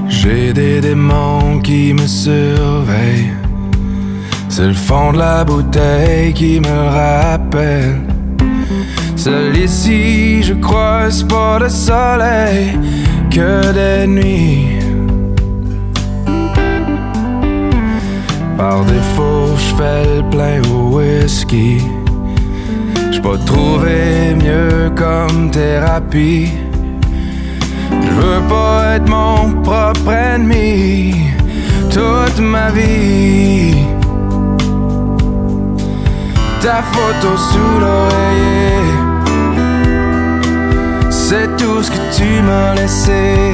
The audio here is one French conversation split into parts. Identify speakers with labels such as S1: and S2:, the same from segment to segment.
S1: J'ai des démons qui me surveillent. C'est le fond de la bouteille qui me le rappelle. Seul ici, je croise pas le soleil que des nuits. Par défaut, j'fais le plein au whisky. J'peux pas trouver mieux comme thérapie. J'veux pas être mon propre ennemi toute ma vie. Ta photo sous l'oreiller, c'est tout ce que tu m'as laissé.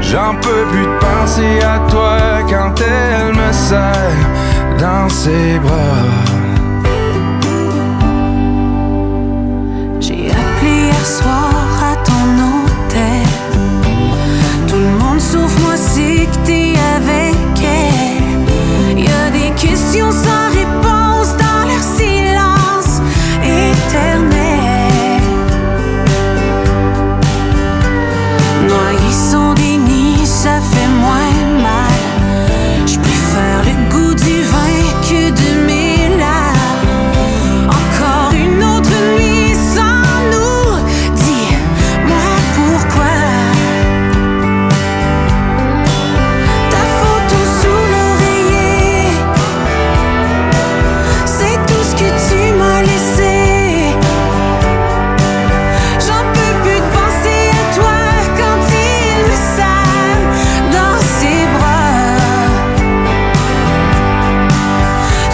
S1: J'en peux plus de penser à toi quand elle me serre dans ses bras.
S2: J'ai appelé hier soir à ton hôtel. Tout le monde sauf moi sait que t'es avec elle. Y'a des questions sans réponse dans leur silence éternel. Noyés sont des nids, ça fait moins mal. J'préfère le goût du vin que de mes larmes. Encore une autre nuit sans nous. Dis-moi pourquoi. Ta photo sous l'oreiller, c'est tout ce que tu m'as laissé. J'en peux plus de penser à toi quand il me serre dans ses bras.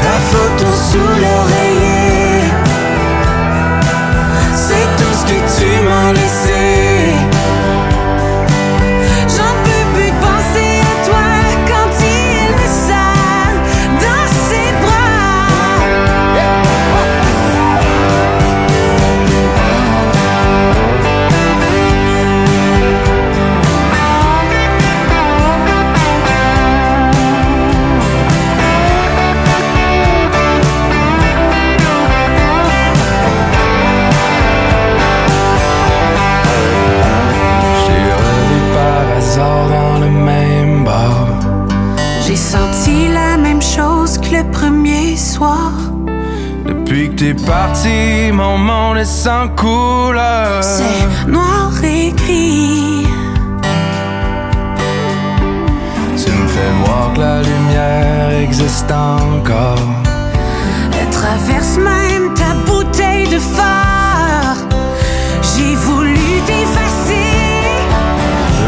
S2: Ta photo sous l'oreiller, c'est tout ce que tu m'as laissé. J'en peux plus de penser à toi quand il me serre dans ses bras.
S1: J'ai revu par hasard dans le même bar.
S2: J'ai senti la même chose que le premier soir.
S1: Depuis que t'es parti, mon monde est sans couleur.
S2: C'est noir et gris.
S1: Tu me fais voir que la lumière existe encore.
S2: Elle traverse même ta bouteille de phare. J'ai voulu t'effacer.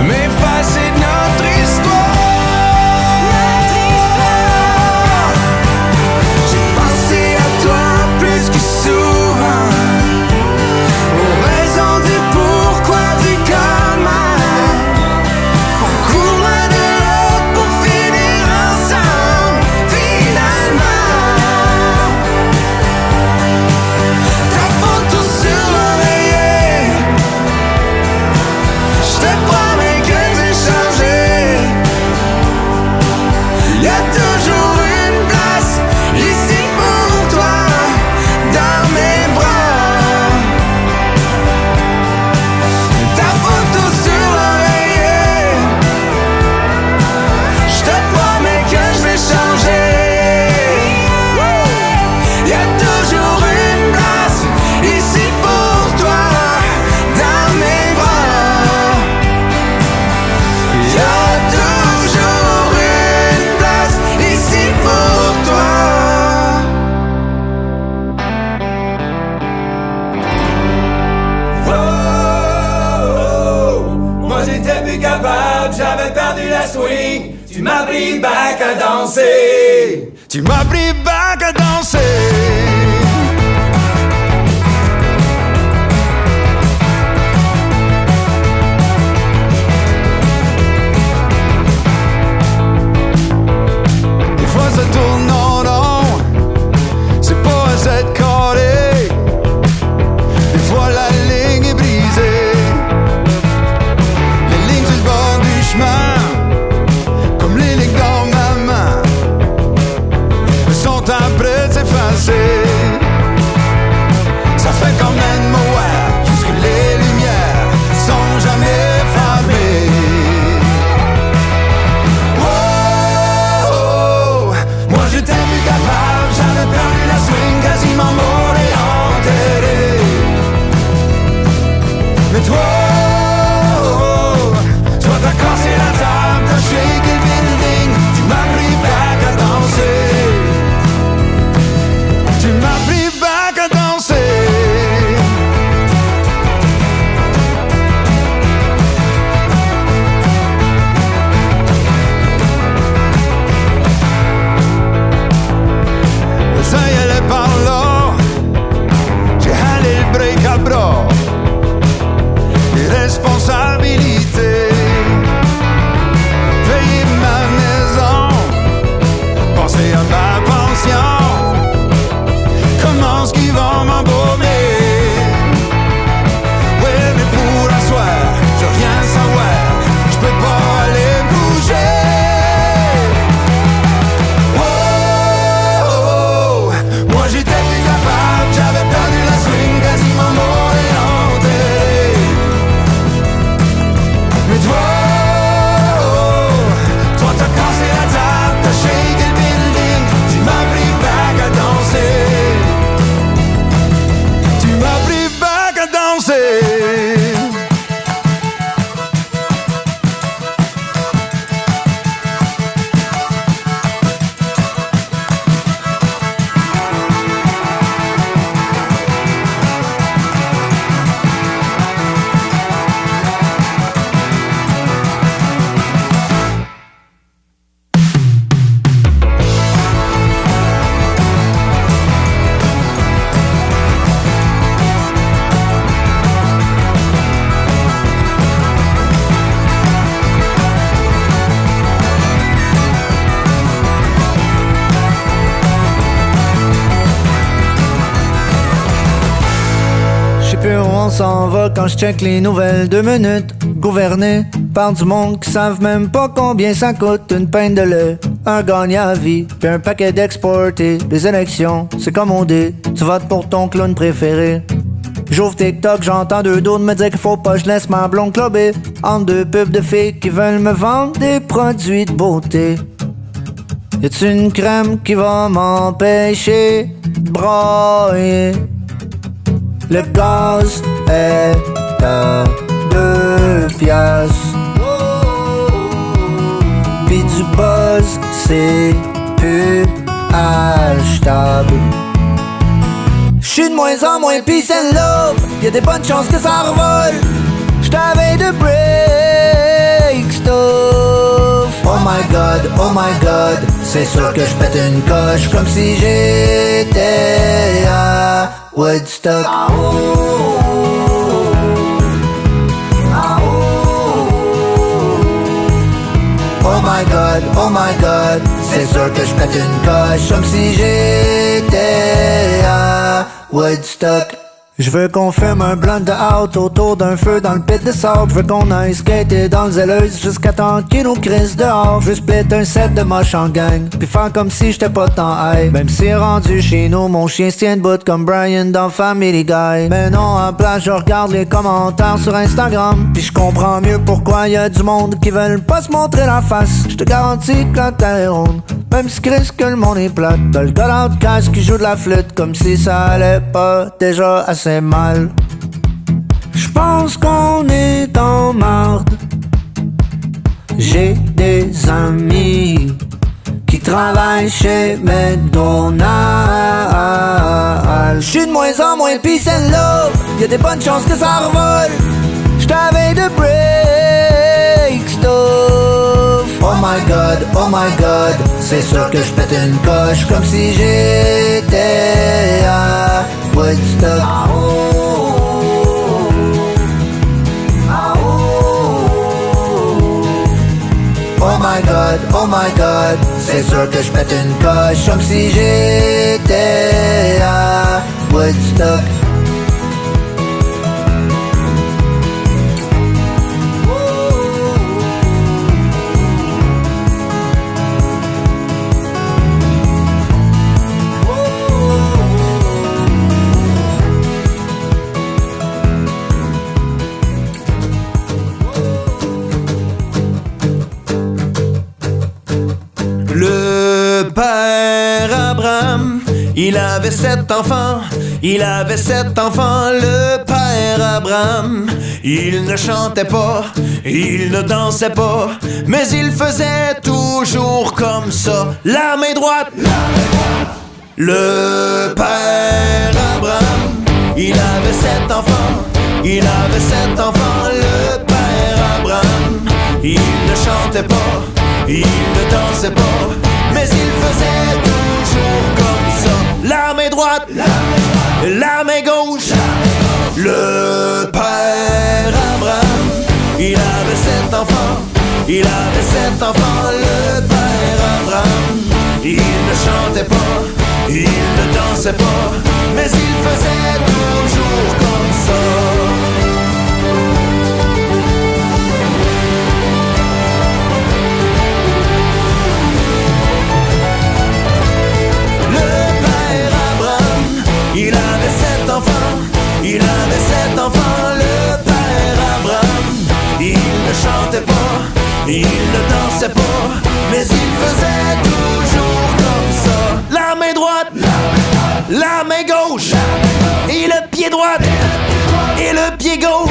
S1: M'effacer de notre histoire.
S2: Notre histoire.
S1: J'ai pensé à toi plus que souvent, aux raisons du pourquoi, du comment. On court loin de l'autre pour finir ensemble, finalement. Ta photo sur l'oreiller, je te promets que j'ai changé. Y'a toujours une place ici pour toi, dans mes bras. Ta photo sur l'oreiller, je te promets que je vais changer. Y'a toujours une place ici pour toi, dans mes bras. Y'a toujours une place ici pour toi.
S3: Oh, moi j'étais plus capable, j'avais perdu la swing. Tu m'as pris back à danser.
S1: Tu m'as pris back à danser. Des fois ça tourne en rond, c'est pas assez de coller. Des fois la ligne est brisée, les lignes sur le bord du chemin, comme les lignes dans ma main, sont en train de s'effacer.
S4: plus où on s'en va quand je check les nouvelles. 2 minutes, gouverné par du monde qui savent même pas combien ça coûte une pinte de lait. Un gagnant à vie, puis un paquet d'exportés. Les élections, c'est comme on dit, tu votes pour ton clown préféré. J'ouvre TikTok, j'entends 2 d'autres me dire qu'il faut pas que je laisse ma blonde clubber entre 2 pubs de filles qui veulent me vendre des produits de beauté. Y'a-tu une crème qui va m'empêcher de brailler? Le gaz est à 2 piastres. Pis du buzz, c'est plus achetable. J'suis de moins en moins peace and love. Y'a des bonnes chances que ça revole. J't'avais de break stuff. Oh my god, c'est sûr que j'pète une coche comme si j'étais à Woodstock. Oh my god, c'est sûr que j'pète une coche comme si j'étais à Woodstock. Je veux qu'on fume un blunt de out autour d'un feu dans le pit de sable. Je veux qu'on aille skater dans le zèleuse jusqu'à temps qu'il nous crisse dehors. Je veux split un set de moche en gang, puis faire comme si j'étais pas tant high. Même si rendu chez nous, mon chien se tient debout comme Brian dans Family Guy. Mais non, en place, je regarde les commentaires sur Instagram, puis je comprends mieux pourquoi y a du monde qui veulent pas se montrer la face. Je te garantis que la terre est ronde, même si Chris que le monde est plate. T'as le gars d'Outcast qui joue de la flûte comme si ça allait pas déjà assez mal. J'pense qu'on est en marde. J'ai des amis qui travaillent chez McDonald's. J'suis de moins en moins peace and love. Y'a des bonnes chances que ça revole. J't'avais de break stuff. Oh my god, c'est sûr que j'pète une coche comme si j'étais à Woodstock. Oh my god, c'est sûr que j'pète une coche comme si j'étais à Woodstock.
S5: Le père Abraham, il avait 7 enfants, il avait 7 enfants. Le père Abraham, il ne chantait pas, il ne dansait pas, mais il faisait toujours comme ça, la main droite. Le père Abraham, il avait 7 enfants, il avait 7 enfants. Le père Abraham, il ne chantait pas, il ne dansait pas, mais il faisait toujours comme ça, la main droite, la main gauche. Le père Abraham, il avait 7 enfants, il avait 7 enfants. Le père Abraham, il ne chantait pas, il ne dansait pas, mais il faisait toujours comme ça. Il avait 7 enfants, il avait 7 enfants. Le père Abraham, il ne chantait pas, il ne dansait pas, mais il faisait toujours comme ça, la main droite, la main gauche, et le pied droit, et le pied gauche.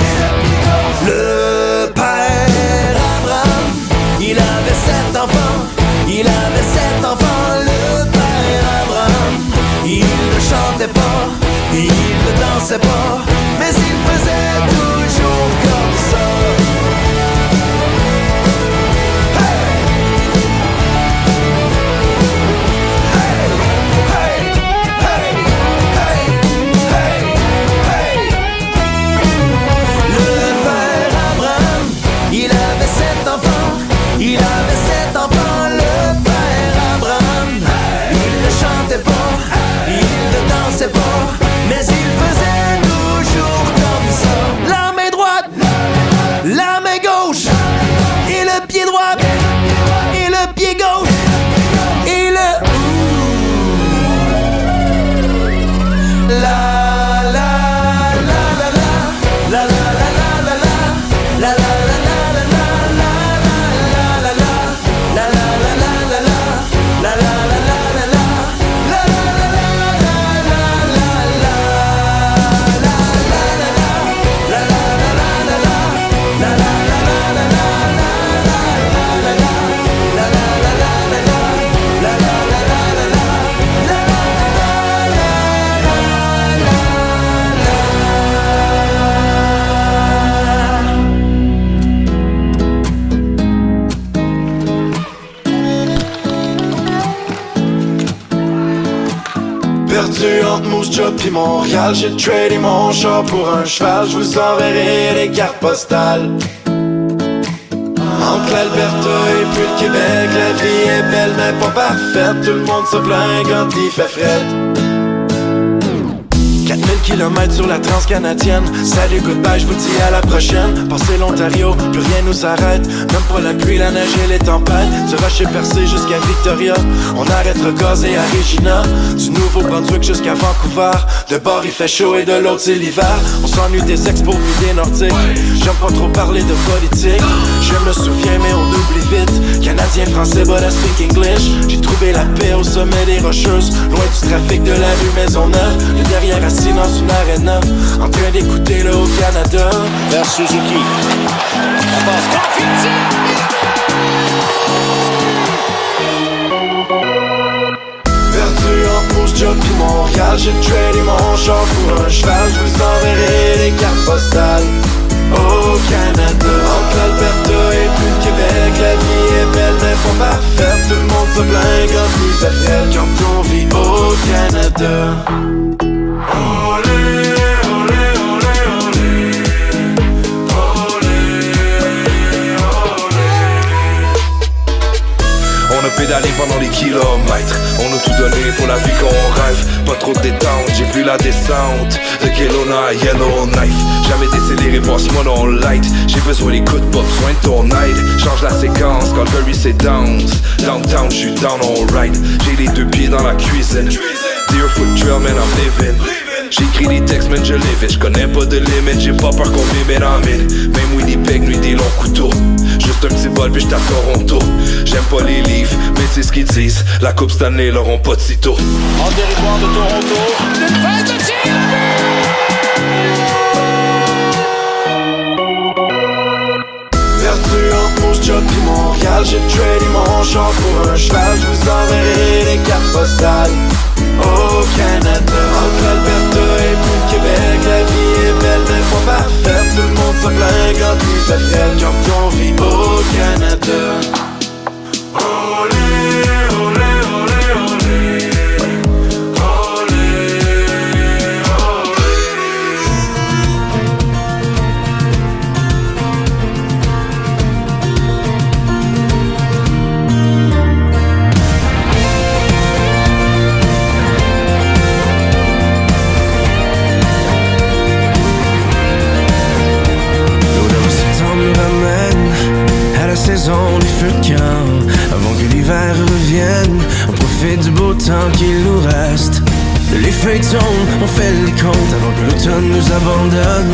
S5: Le père Abraham, il avait 7 enfants, il avait 7 enfants. Le père Abraham, il ne chantait pas, il ne dansait pas, mais il faisait toujours comme ça. Hey! Hey! Hey! Hey! Hey! Hey! Hey! Le père Abraham, il avait 7 enfants, il avait 7 enfants. Le père Abraham, il ne chantait pas, il ne dansait pas, mais il faisait toujours entre Moose Jaw pis Montréal. J'ai tradé mon char pour un cheval. Je vous enverrai des cartes postales. Entre l'Alberta et puis le Québec, la vie est belle mais pas parfaite. Tout le monde se plaint quand il fait fret. 4000 km sur la transcanadienne. Salut, goodbye, je vous dis à la prochaine. Passez l'Ontario, plus rien nous arrête. Même pas la pluie, la neige et les tempêtes. Du Rocher-Percé jusqu'à Victoria. On arrêtera gazer à Regina. Du Nouveau-Brunswick jusqu'à Vancouver. De bord il fait chaud et de l'autre c'est l'hiver. On s'ennuie des expos et des nordiques. J'aime pas trop parler de politique. Je me souviens mais on oublie vite. Canadien, français, but I speak English. J'ai trouvé la paix au sommet des Rocheuses. Loin du trafic de la rue Maisonneuve. Le derrière assis dans une arena, en train d'écouter le Haut-Canada.
S6: Vers Suzuki. On passe.
S5: Perdu entre Moose Jaw pis Montréal. J'ai tradé mon char pour un cheval. Je vous enverrai des cartes postales. Au Canada, entre l'Alberta et puis le Québec, la vie est belle mais pas parfaite. Tout le monde se plaint quand il fait frais. Quand on vit au Canada.
S1: On a pédalé pendant les kilomètres. On a tout donné pour la vie qu'on rêve. Pas trop de détente, j'ai vu la descente de Kelowna à Yellowknife. Jamais décéléré, passe-moi dans le light. J'ai besoin d'écoute, pas besoin de ton aide. Change la séquence, Calgary c'est dance. Downtown, j'suis down alright. J'ai les deux pieds dans la cuisine. Deerfoot Trail, man, I'm living. J'écris des textes, man, je live it. J'connais pas de limite, j'ai pas peur qu'on m'ébène en mine. Même Winnipeg, nuit des longs couteaux. Juste un petit vol, puis j't'à Toronto. J'aime pas les livres, mais tu sais ce qu'ils disent. La Coupe Stanley l'auront pas de sitôt.
S6: En territoire de Toronto. Une fête de tir!
S5: Perdu entre Moose Jaw pis Montréal. J'ai tradé mon char pour un cheval. Je vous enverrai des cartes postales. Au Canada, entre l'Alberta et puis le Québec, la vie est belle mais pas parfaite. Tout le monde se plaint quand il fait frais. Quand on vit au Canada. Olé, olé, olé, olé. Olé,
S1: saison des feux de camp. Avant que l'hiver revienne, on profite du beau temps qu'il nous reste. Les feuilles tombent, on fait les comptes avant que l'automne nous abandonne.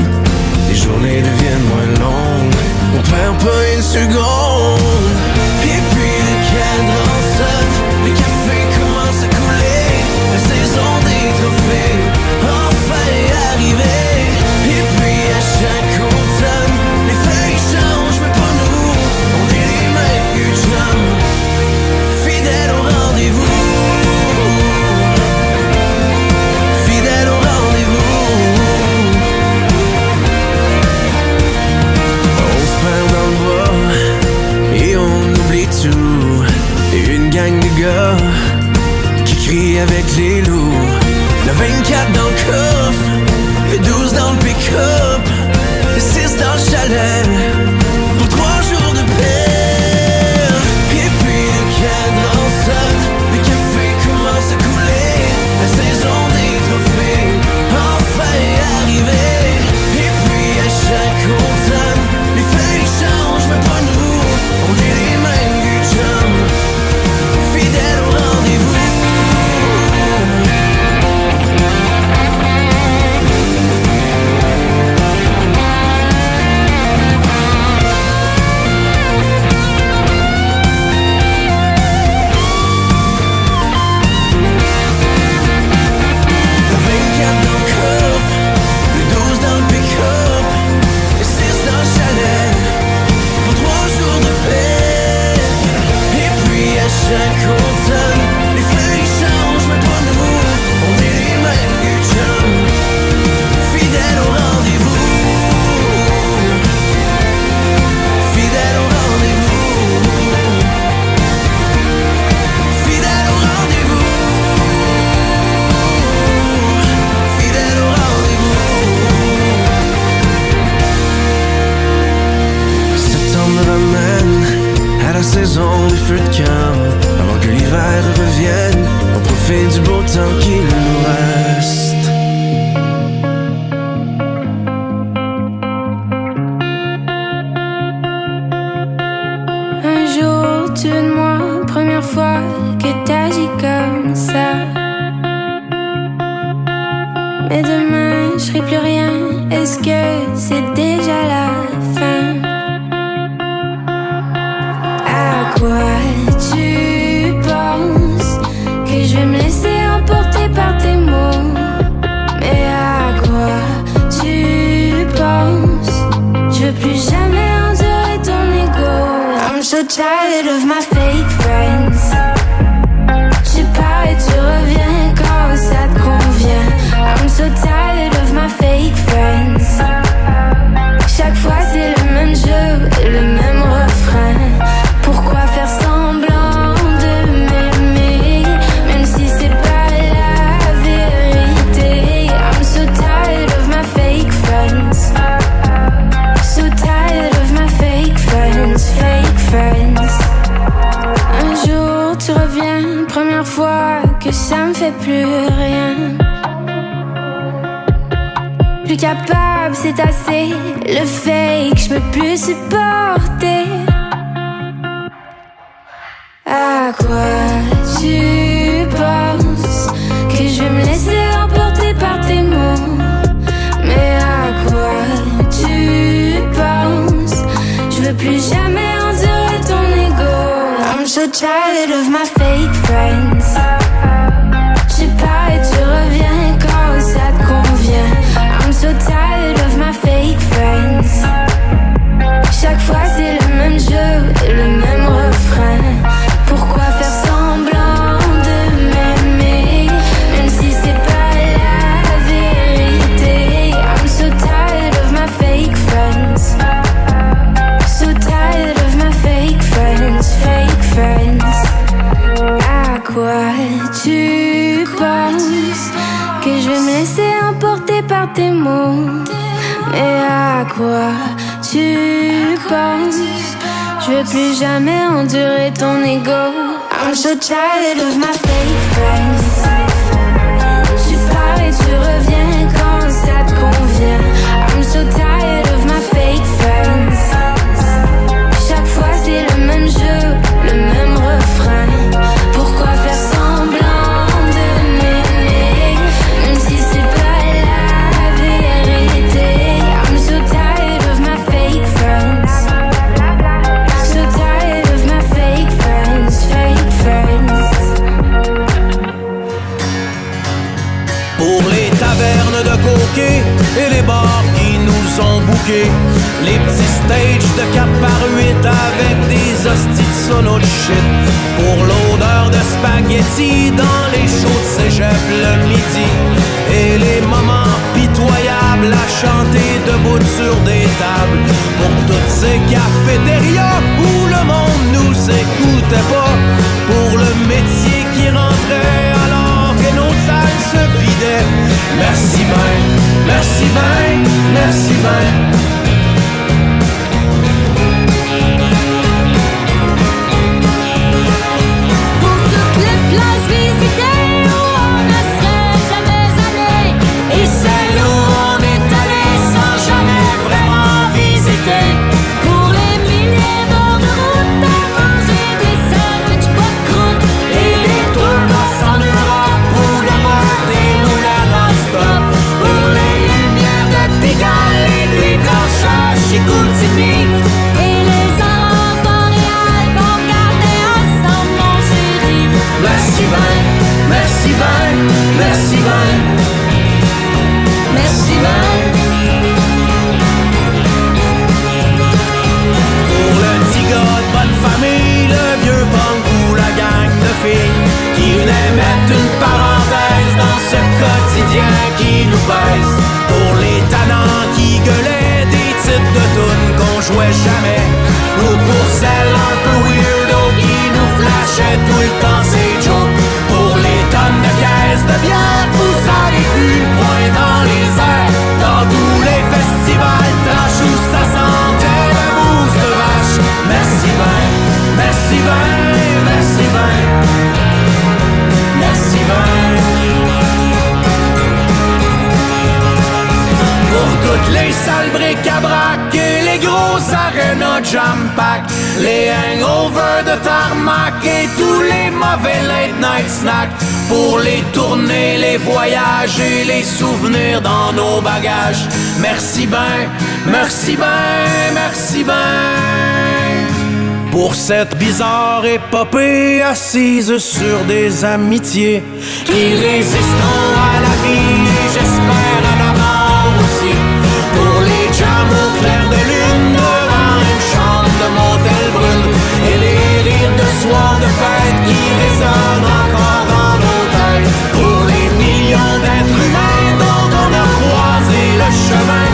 S1: Les journées deviennent moins longues, on perd pas une seconde. Et puis le cadran sonne, le café commence à couler. La saison des trophées enfin est arrivée. Et puis à chaque automne, les feuilles changent mais pas nous. On est les mêmes chums, fidèles au rendez-vous. Fidèles au rendez-vous. On se perd dans le bois et on oublie tout. Et une gang de gars qui crient avec les loups. Le 24 dans le coffre, le 12 dans le pick-up, le 6 dans le chalet, pour 3 jours de paix. Et puis le cadran sonne, le café commence à couler. La saison des trophées enfin est arrivée. Et puis à chaque automne, les feuilles changent mais pas nous. On est les mêmes chums, fidèles au rendez-vous.
S2: est-ce que c'est déjà la fin? À quoi tu penses? Que je vais me laisser emporter par tes mots? Mais à quoi tu penses? Je veux plus jamais endurer ton ego. I'm so tired of my fake friends. Tu pars et tu reviens quand ça te convient. I'm so tired of my fake friends. Chaque fois c'est le même jeu et le même refrain. Pourquoi faire semblant de m'aimer, même si c'est pas la vérité? I'm so tired of my fake friends. So tired of my fake friends, fake friends. Un jour tu reviens, première fois que ça me fait plus rien. Plus capable, c'est assez. Le fake, je peux plus supporter. À quoi tu penses? Que je vais me laisser emporter par tes mots? Mais à quoi tu penses? Je veux plus jamais endurer ton ego. I'm so tired of my fake friends. Tu pars et tu reviens quand ça te convient. I'm so tired of my fake friends. Chaque fois c'est le même jeu et le même refrain. Pourquoi faire semblant de m'aimer, même si c'est pas la vérité? I'm so tired of my fake friends. So tired of my fake friends, fake friends. À quoi tu penses? Que je vais me laisser emporter par tes mots? Mais à quoi tu penses? Je veux plus jamais endurer ton ego. I'm so tired of my fake friends. Tu pars et tu reviens quand ça te convient. I'm so tired of my fake friends. Chaque fois c'est le même jeu, le même refrain. Pourquoi faire semblant de m'aimer, même si c'est pas la vérité? I'm so tired of my fake friends. So tired of my fake friends, fake friends.
S5: Pour les tavernes de coquets et les bars qui nous ont bouqués, les petits stages de 4x8 avec des hosties de sono de shit, pour l'odeur de spaghetti dans les shows de cégep le midi, et les moments pitoyables à chanter debout sur des tables, pour toutes ces cafétérias où le monde nous écoutait pas, pour le métier qui rentrait alors que nos salles se vidaient. Merci ben, merci ben, merci ben.
S2: Pour toutes les places visitées où on ne serait jamais allé, et celles où on est allé sans jamais vraiment visiter. Pour les milliers d'heures de route à manger des sandwichs pas de croûte, et les tours d'os en Europe, pour le party ou la non-stop. Pour les lumières de
S5: toutes les salles bric-à-brac et les gros arénas jam-pack, les hangovers de tarmac et tous les mauvais late-night snacks, pour les tournées, les voyages et les souvenirs dans nos bagages. Merci ben, merci ben, merci ben, pour cette bizarre épopée assise sur des amitiés qui résisteront à la vie et j'espère à la mort aussi. Pour les jams au clair de lune devant une chambre de motel brune et les rires de soir de fête qui résonnent encore dans nos têtes. Pour les millions d'êtres humains dont on a croisé le chemin,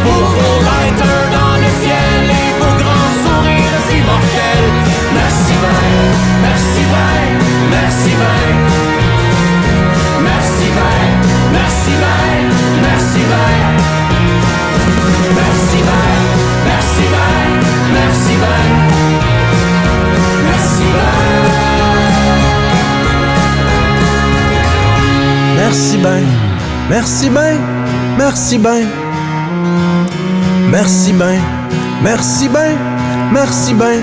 S5: pour vos lighters dans le ciel et vos grands sourires immortels. Merci ben, merci ben, merci ben, merci ben, merci ben, merci ben, merci ben, merci ben, merci ben, merci ben, merci ben, merci ben, merci ben, merci ben, merci ben, merci ben,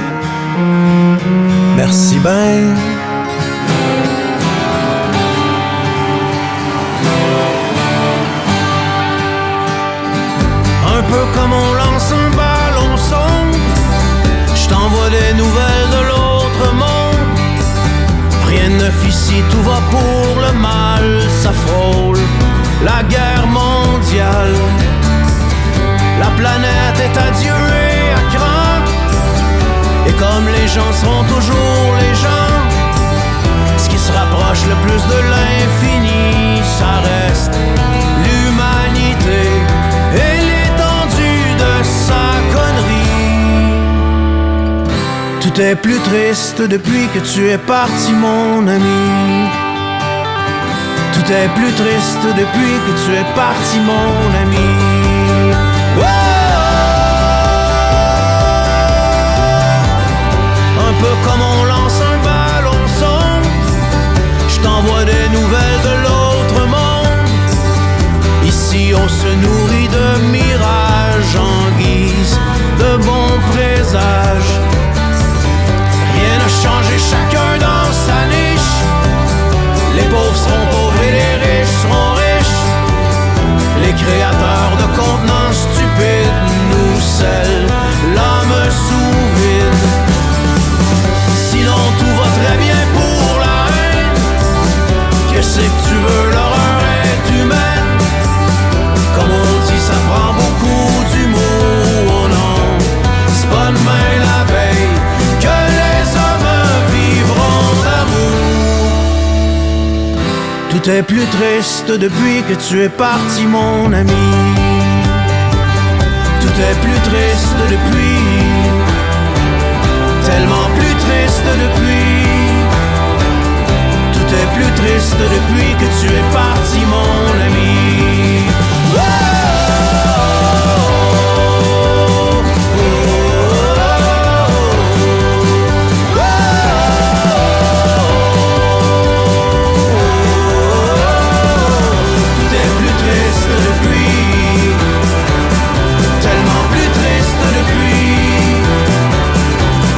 S5: merci ben. Un peu comme on lance un ballon sombre, je t'envoie des nouvelles de l'autre monde. Rien neuf ici, tout va pour le mal, ça frôle la guerre mondiale. La planète est adieu et à cran, et comme les gens seront toujours les gens, ce qui se rapproche le plus de l'infini, ça reste l'humanité et l'étendue de sa connerie. Tout est plus triste depuis que tu es parti, mon ami. Tout est plus triste depuis que tu es parti, mon ami. Oh! Un peu comme on lance un ballon sombre, je t'envoie des nouvelles de l'autre monde. Ici on se nourrit de mirages en guise de bons présages. Rien n'a changé, chacun dans sa niche. Les pauvres seront pauvres et les riches seront riches. Les créateurs de contenants stupides nous scellent l'âme sous vide. Sinon tout va très bien pour la haine. Qu'est-ce que tu veux, l'horreur est humaine. Comme on dit, ça prend beaucoup d'humour. Oh non, c'est pas demain la veille que les hommes vivront d'amour. Tout est plus triste depuis que tu es parti, mon ami. Tout est plus triste depuis, tellement plus triste depuis. Tout est plus triste depuis que tu es parti, mon ami. Oh, oh, oh, oh, tout est plus triste depuis, tellement plus triste depuis.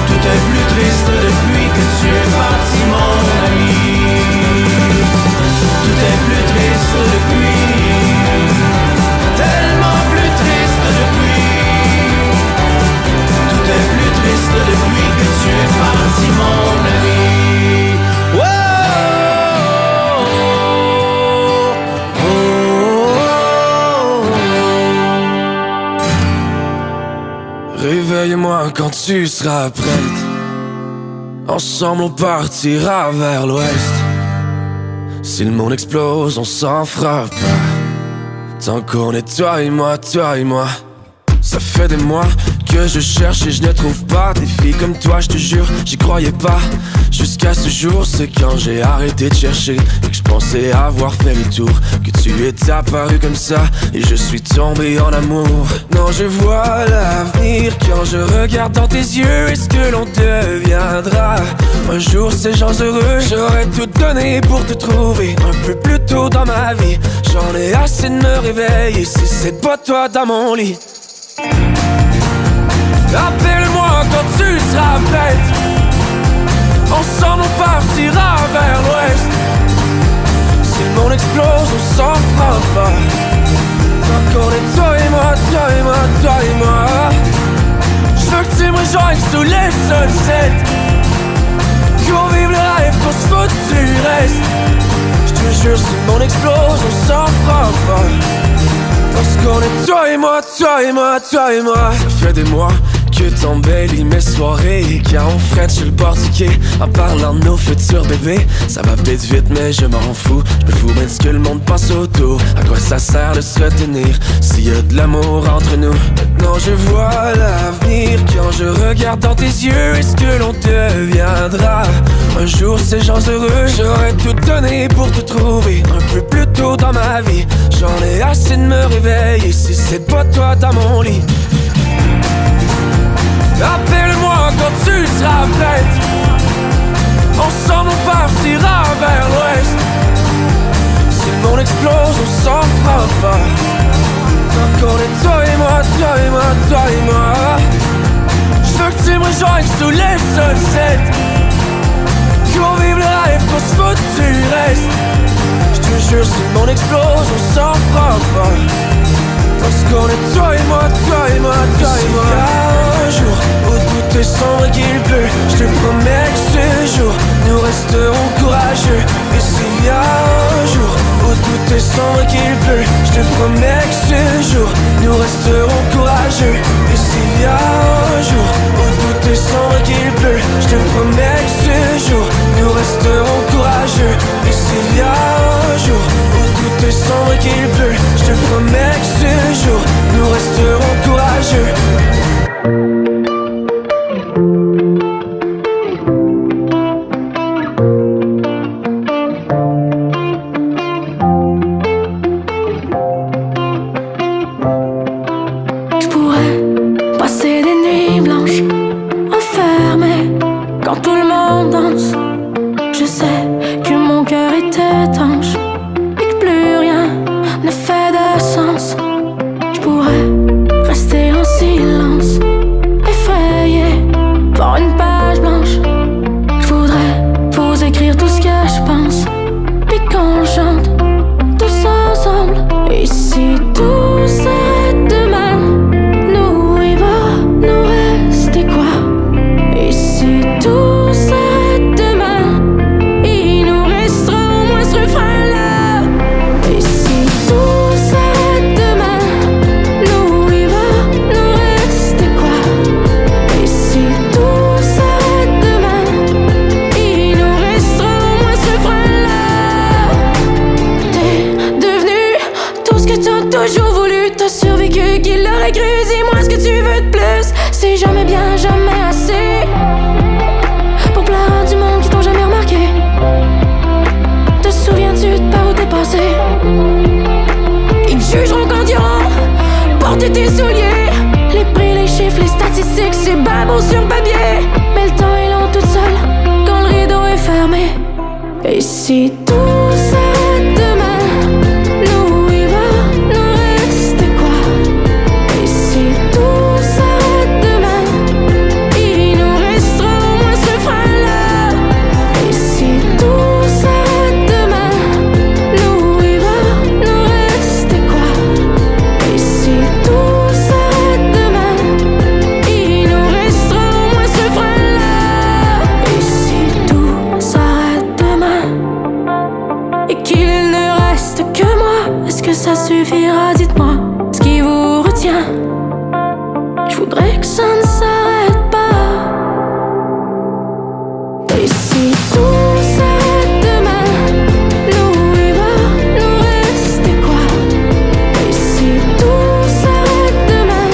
S5: Tout est plus triste depuis que tu es parti, mon ami. Tout est plus triste depuis, tellement plus triste depuis. Tout est plus triste depuis que tu es parti, mon ami.
S1: Réveille-moi quand tu seras prête. Ensemble on partira vers l'ouest. Si le monde explose, on s'en fera pas. Tant qu'on est toi et moi, toi et moi. Ça fait des mois que je cherche et je ne trouve pas des filles comme toi, je te jure, j'y croyais pas. Jusqu'à ce jour, c'est quand j'ai arrêté de chercher et que je pensais avoir fait le tour, que tu es apparu comme ça et je suis tombé en amour. Non, je vois l'avenir quand je regarde dans tes yeux. Est-ce que l'on deviendra un jour ces gens heureux? J'aurais tout donné pour te trouver un peu plus tôt dans ma vie. J'en ai assez de me réveiller si c'est pas toi dans mon lit. Appelle-moi quand tu seras prête. Ensemble on partira vers l'ouest. Si le monde explose, on s'en fera pas. Tant qu'on est toi et moi, toi et moi, toi et moi. Je veux que tu me rejoignes sous les sunsets. Qu'on vive le rêve, qu'on se foute du reste. Je te jure, si le monde explose, on s'en fera pas. Parce qu'on est toi et moi, toi et moi, toi et moi. Ça fait des mois que t'embellis mes soirées, car on frette sur le bord du quai en parlant de nos futurs bébés. Ça va peut-être vite mais je m'en fous. Je me fous bien de ce que le monde passe autour. À quoi ça sert de se retenir s'il y a de l'amour entre nous? Maintenant je vois l'avenir quand je regarde dans tes yeux. Est-ce que l'on deviendra un jour ces gens heureux? J'aurais tout donné pour te trouver un peu plus tôt dans ma vie. J'en ai assez de me réveiller si c'est pas toi dans mon lit. Appelle-moi quand tu seras prête. Ensemble on partira vers l'ouest. Si le monde explose, on s'en fera pas. Tant qu'on est toi et moi, toi et moi, toi et moi. Je veux que tu me rejoignes sous les sunsets. Qu'on vive le rêve, qu'on se foute du reste. Je te jure, si le monde explose, on s'en fera pas. Parce qu'on est toi et moi, toi et moi, toi et moi. Il y a un jour où tout est sombre et qu'il pleut. Je te promets que ce jour, nous resterons courageux. Et s'il y a un jour où tout est sombre et qu'il pleut, je te promets que ce jour, nous resterons courageux. Et s'il y a un jour où tout est sombre et qu'il pleut, je te promets que ce jour, nous resterons courageux. Et s'il y a un jour où tout est sombre et qu'il pleut, je te promets que ce jour, nous resterons courageux.
S2: Je pourrais passer des nuits blanches enfermées quand tout le monde danse. Je sais que mon cœur est étanche et que plus rien ne fait de sens. Je pourrais rester en silence, effrayé par une page blanche. Je voudrais vous écrire tout ce que je pense, puis qu'on chante tous ensemble. Et si tout s'arrête demain, nous il va nous rester quoi? Et si tout s'arrête demain, il nous restera au moins ce refrain-là. Et si tout s'arrête demain, nous il va nous rester quoi? Et si tout s'arrête demain, il nous restera au moins ce refrain-là. T'es devenu tout ce que t'as toujours voulu, t'as survécu, qui l'aurait cru? Dis-moi ce que tu veux de plus. C'est jamais bien, jamais assez pour plaire à du monde qui t'ont jamais remarqué. Te souviens-tu de par où t'es passé? Ils te jugeront quand ils auront porté tes souliers. Les prix, les chiffres, les statistiques, c'est ben beau sur papier, mais le temps est long toute seule quand le rideau est fermé. Et si tout s'arrête demain, nous il va nous rester quoi? Et si tout s'arrête demain, il nous restera au moins ce refrain-là. Et si tout s'arrête demain, nous il va nous rester quoi? Et si tout s'arrête demain, il nous restera au moins ce refrain-là. Et si tout s'arrête demain et qu'il ne reste que moi, est-ce que ça suffira? Dites-moi ce qui vous retient. Je voudrais que ça ne s'arrête pas. Et si tout s'arrête demain, nous il va nous rester quoi? Et si tout s'arrête demain,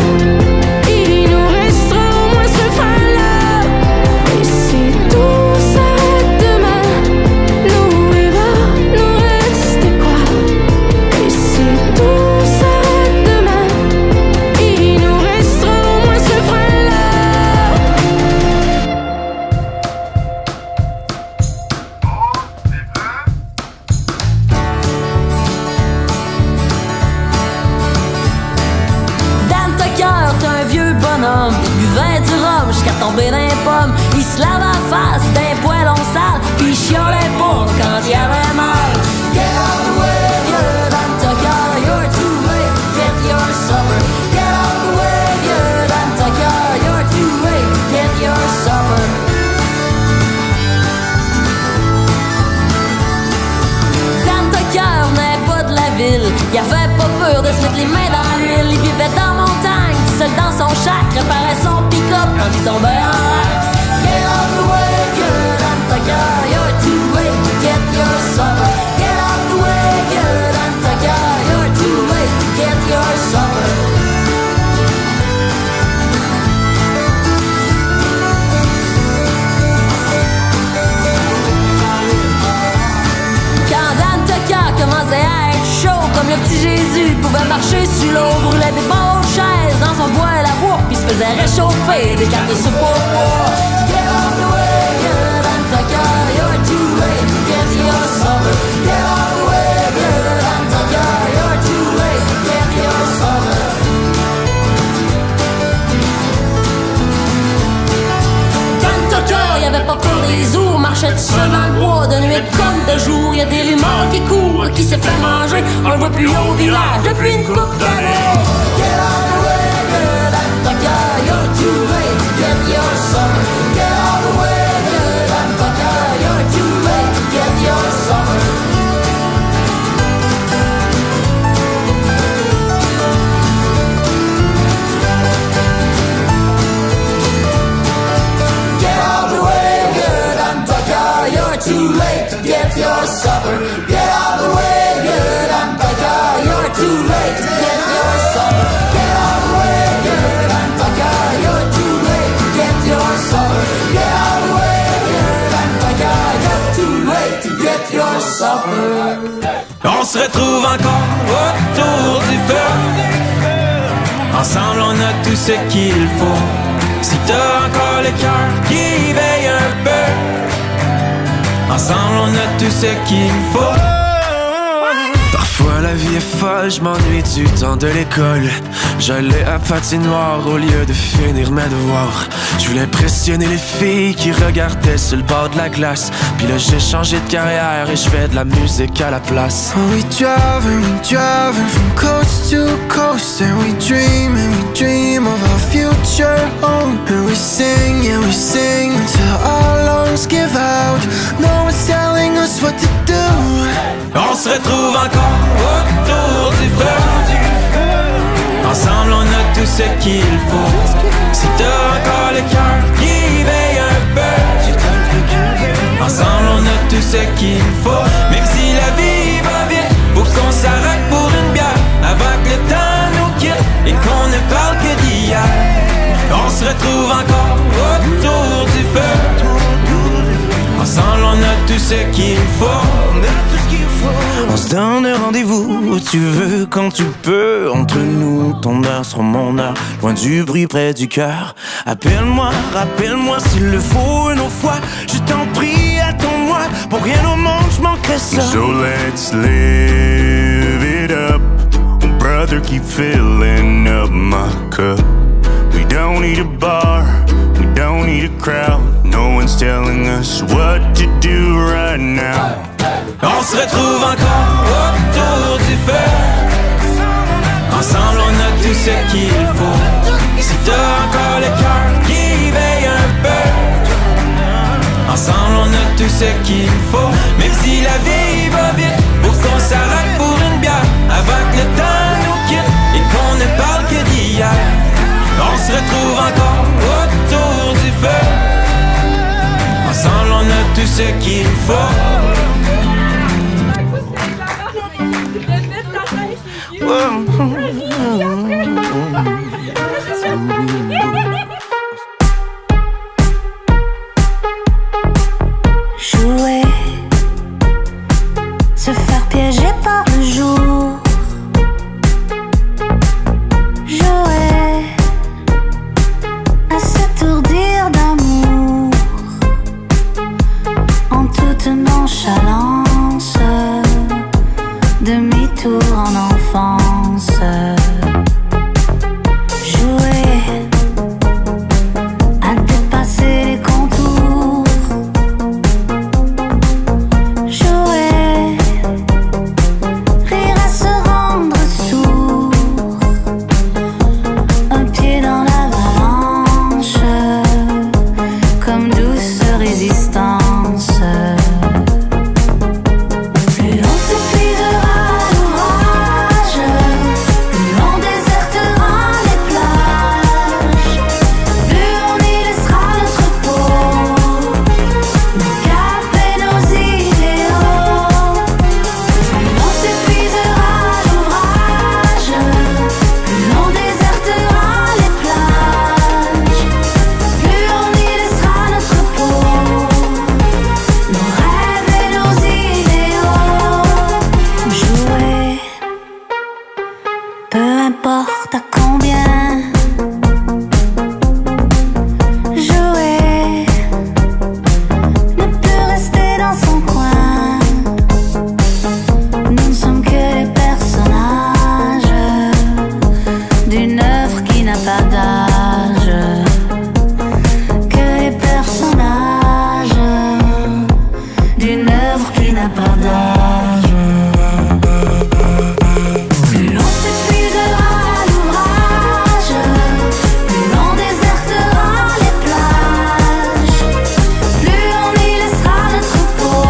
S7: homme, il buvait du rhum jusqu'à tomber dans les pommes. Il se lave la face d'un poêlon sale, puis il chiolait pas quand il avait mal. Get out the way, you're done Tokyo, you're too late, get your supper. Get out the way, you're done Tokyo, you're too late, get your supper. Dan Tucker n'est pas de la ville, il avait pas peur de se mettre les mains dans l'huile. Il vivait dans la montagne, seul dans son shack, réparait son pick-up quand il tombait en l'air. Get out the way, you're done Tucker, you're too late to get your supper. Get out the way, you're done Tucker, you're too late to get your supper. Quand Dan Tucker commençait à être chaud comme le petit Jésus, il pouvait marcher sur l'eau, brûlait des bonnes chaises dans son bois à la bois, puis se faisait réchauffer des cartes de soupe au bois. Get out the way, you're Dan Tucker, you're too late to get your supper. Get out the way, you're Dan Tucker, you're too late to get your supper. Dan Tucker, il avait pas peur des ours, marchait tout seul dans le bois, de nuit comme de jour. Y a des rumeurs qui courent, qui s'est fait manger, on le voit plus au village depuis une couple d'années. Get out the way, you're Dan Tucker, you're too late to get your supper. Get out the way, you're Dan Tucker, you're too late to get your supper. Get out the way, you're Dan Tucker, you're too late to get your supper. Get out the way, you're Dan Tucker, you're too late to get your supper. Get out the way, you're Dan Tucker, you're too late to get your supper. Get out the way, you're Dan Tucker, you're too late to get your supper.
S5: On se retrouve encore autour du feu. Ensemble on a tout ce qu'il faut. Si t'as encore le cœur qui veille un peu, ensemble on a tout ce qu'il faut.
S1: Parfois la vie est folle, je m'ennuie du temps de l'école. J'allais à patinoire au lieu de finir mes devoirs. Je voulais impressionner les filles qui regardaient sur le bord de la glace. Puis là j'ai changé de carrière et je fais de la musique à la place.
S8: Oh, we driving from coast to coast. And we dream of our future home. And we sing until our lungs give out. No one's telling us what to do.
S5: On se retrouve encore autour du feu. Ensemble on a tout ce qu'il faut. Si t'as encore le cœur qui veille un peu, ensemble on a tout ce qu'il faut. Même si la vie va vite, faut qu'on s'arrête pour une bière avant que le temps nous quitte et qu'on ne parle que d'hier. On se retrouve encore autour du feu. Ensemble on a tout ce qu'il faut.
S1: On se donne rendez-vous où tu veux, quand tu peux. Entre nous, ton heure sera mon heure. Loin du bruit, près du cœur. Appelle-moi, rappelle-moi s'il le faut une autre fois. Je t'en prie, attends-moi. Pour rien au monde, je manquerai ça.
S9: So let's live it up. Brother, keep filling up my cup. We don't need a bar, we don't need a crowd. No one's telling us what to do right now.
S5: On se retrouve encore autour du feu. Ensemble on a tout ce qu'il faut. Si t'as encore le cœur qui veille un peu, ensemble on a tout ce qu'il faut. Même si la vie va vite, faut qu'on s'arrête pour une bière avant que le temps nous quitte et qu'on ne parle que d'hier. On se retrouve encore autour du feu. Ensemble on a tout ce qu'il faut.
S2: Jouer, se faire piéger par le jour, œuvre qui n'a pas d'âge, que les personnages d'une œuvre qui n'a pas d'âge. Plus l'on s'épuisera à l'ouvrage, plus l'on désertera les plages, plus on y laissera notre peau,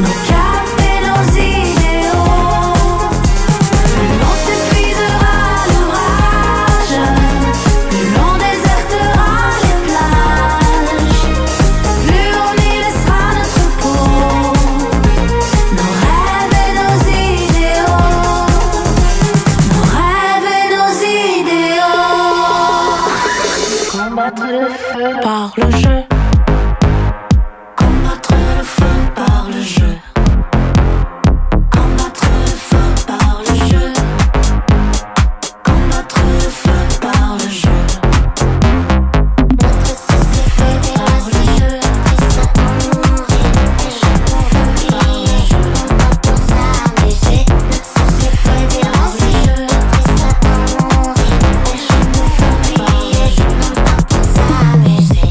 S2: nos caps et nos idéaux. Plus l'on s'épuisera à l'ouvrage, plus l'on désertera les plages, plus on y laissera notre peau, nos rêves et nos idéaux, nos rêves et nos idéaux. Combattre le feu par le jeu, combattre le feu par le jeu, combattre le feu par le jeu, combattre le feu par le jeu. Notre société par le jeu, triste à mourir, et je peux rire, pas pour s'amuser. Notre société par le jeu, triste à mourir, et je peux rire, pas pour s'amuser.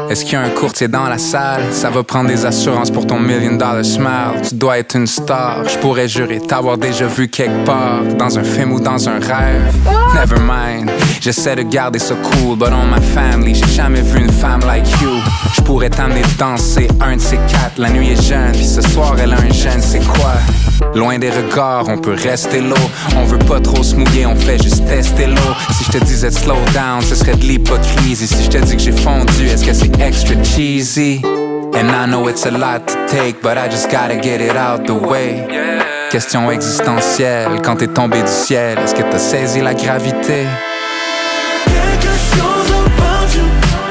S1: Est-ce qu'il y a un courtier dans la salle? Ça va prendre des assurances pour ton $1 million smile. Tu dois être une star, je pourrais jurer t'avoir déjà vu quelque part, dans un film ou dans un rêve. Never mind, j'essaie de garder ça cool, but on my family, j'ai jamais vu une femme like you. Je pourrais t'amener danser un de ces quatre, la nuit est jeune, puis ce soir elle a un jeune, c'est quoi? Loin des regards, on peut rester low. On veut pas trop se mouiller, on fait juste tester l'eau. Si je te disais de slow down, ce serait de l'hypocrisie. Si je te dis que j'ai fondu, est-ce que c'est extra cheesy? And I know it's a lot to take, but I just gotta get it out the way. Question existentielle, quand t'es tombé du ciel, est-ce que t'as saisi la gravité?
S5: Quelque chose about you,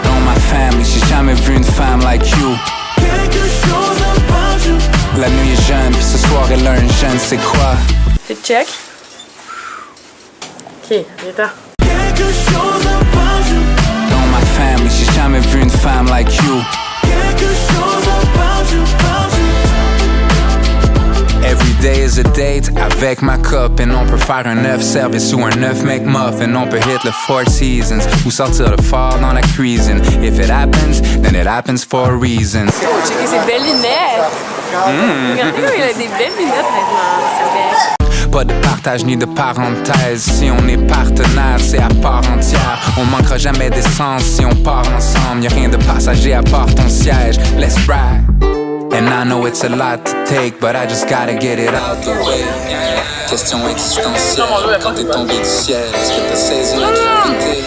S1: Dans ma famille, j'ai jamais vu une femme like you.
S5: quelque chose about you,
S1: La nuit est jeune, puis ce soir elle a un jeune, c'est quoi?
S10: C'est check. Ok, viens-t'en.
S5: quelque chose about you,
S1: Dans ma famille, j'ai jamais vu une femme like you.
S5: quelque chose about you, about you.
S1: Every day is a date avec ma copine. On peut faire un 9 service ou un 9 McMuffin. On peut hit le Four Seasons ou sortir le phare dans la cuisine. If it happens, then it happens for a reason.
S10: Oh, checker ses belles lunettes. Regardez comme il a des belles lunettes maintenant. C'est bien.
S1: Pas de partage ni de parenthèse. Si on est partenaire, c'est à part entière. On manquera jamais d'essence si on part ensemble. Y'a rien de passager à part ton siège. Let's ride. And I know it's a lot to take, but I just gotta get it out the way. Question existentielle, quand t'es tombé du ciel, est-ce que t'as saisi la gravité?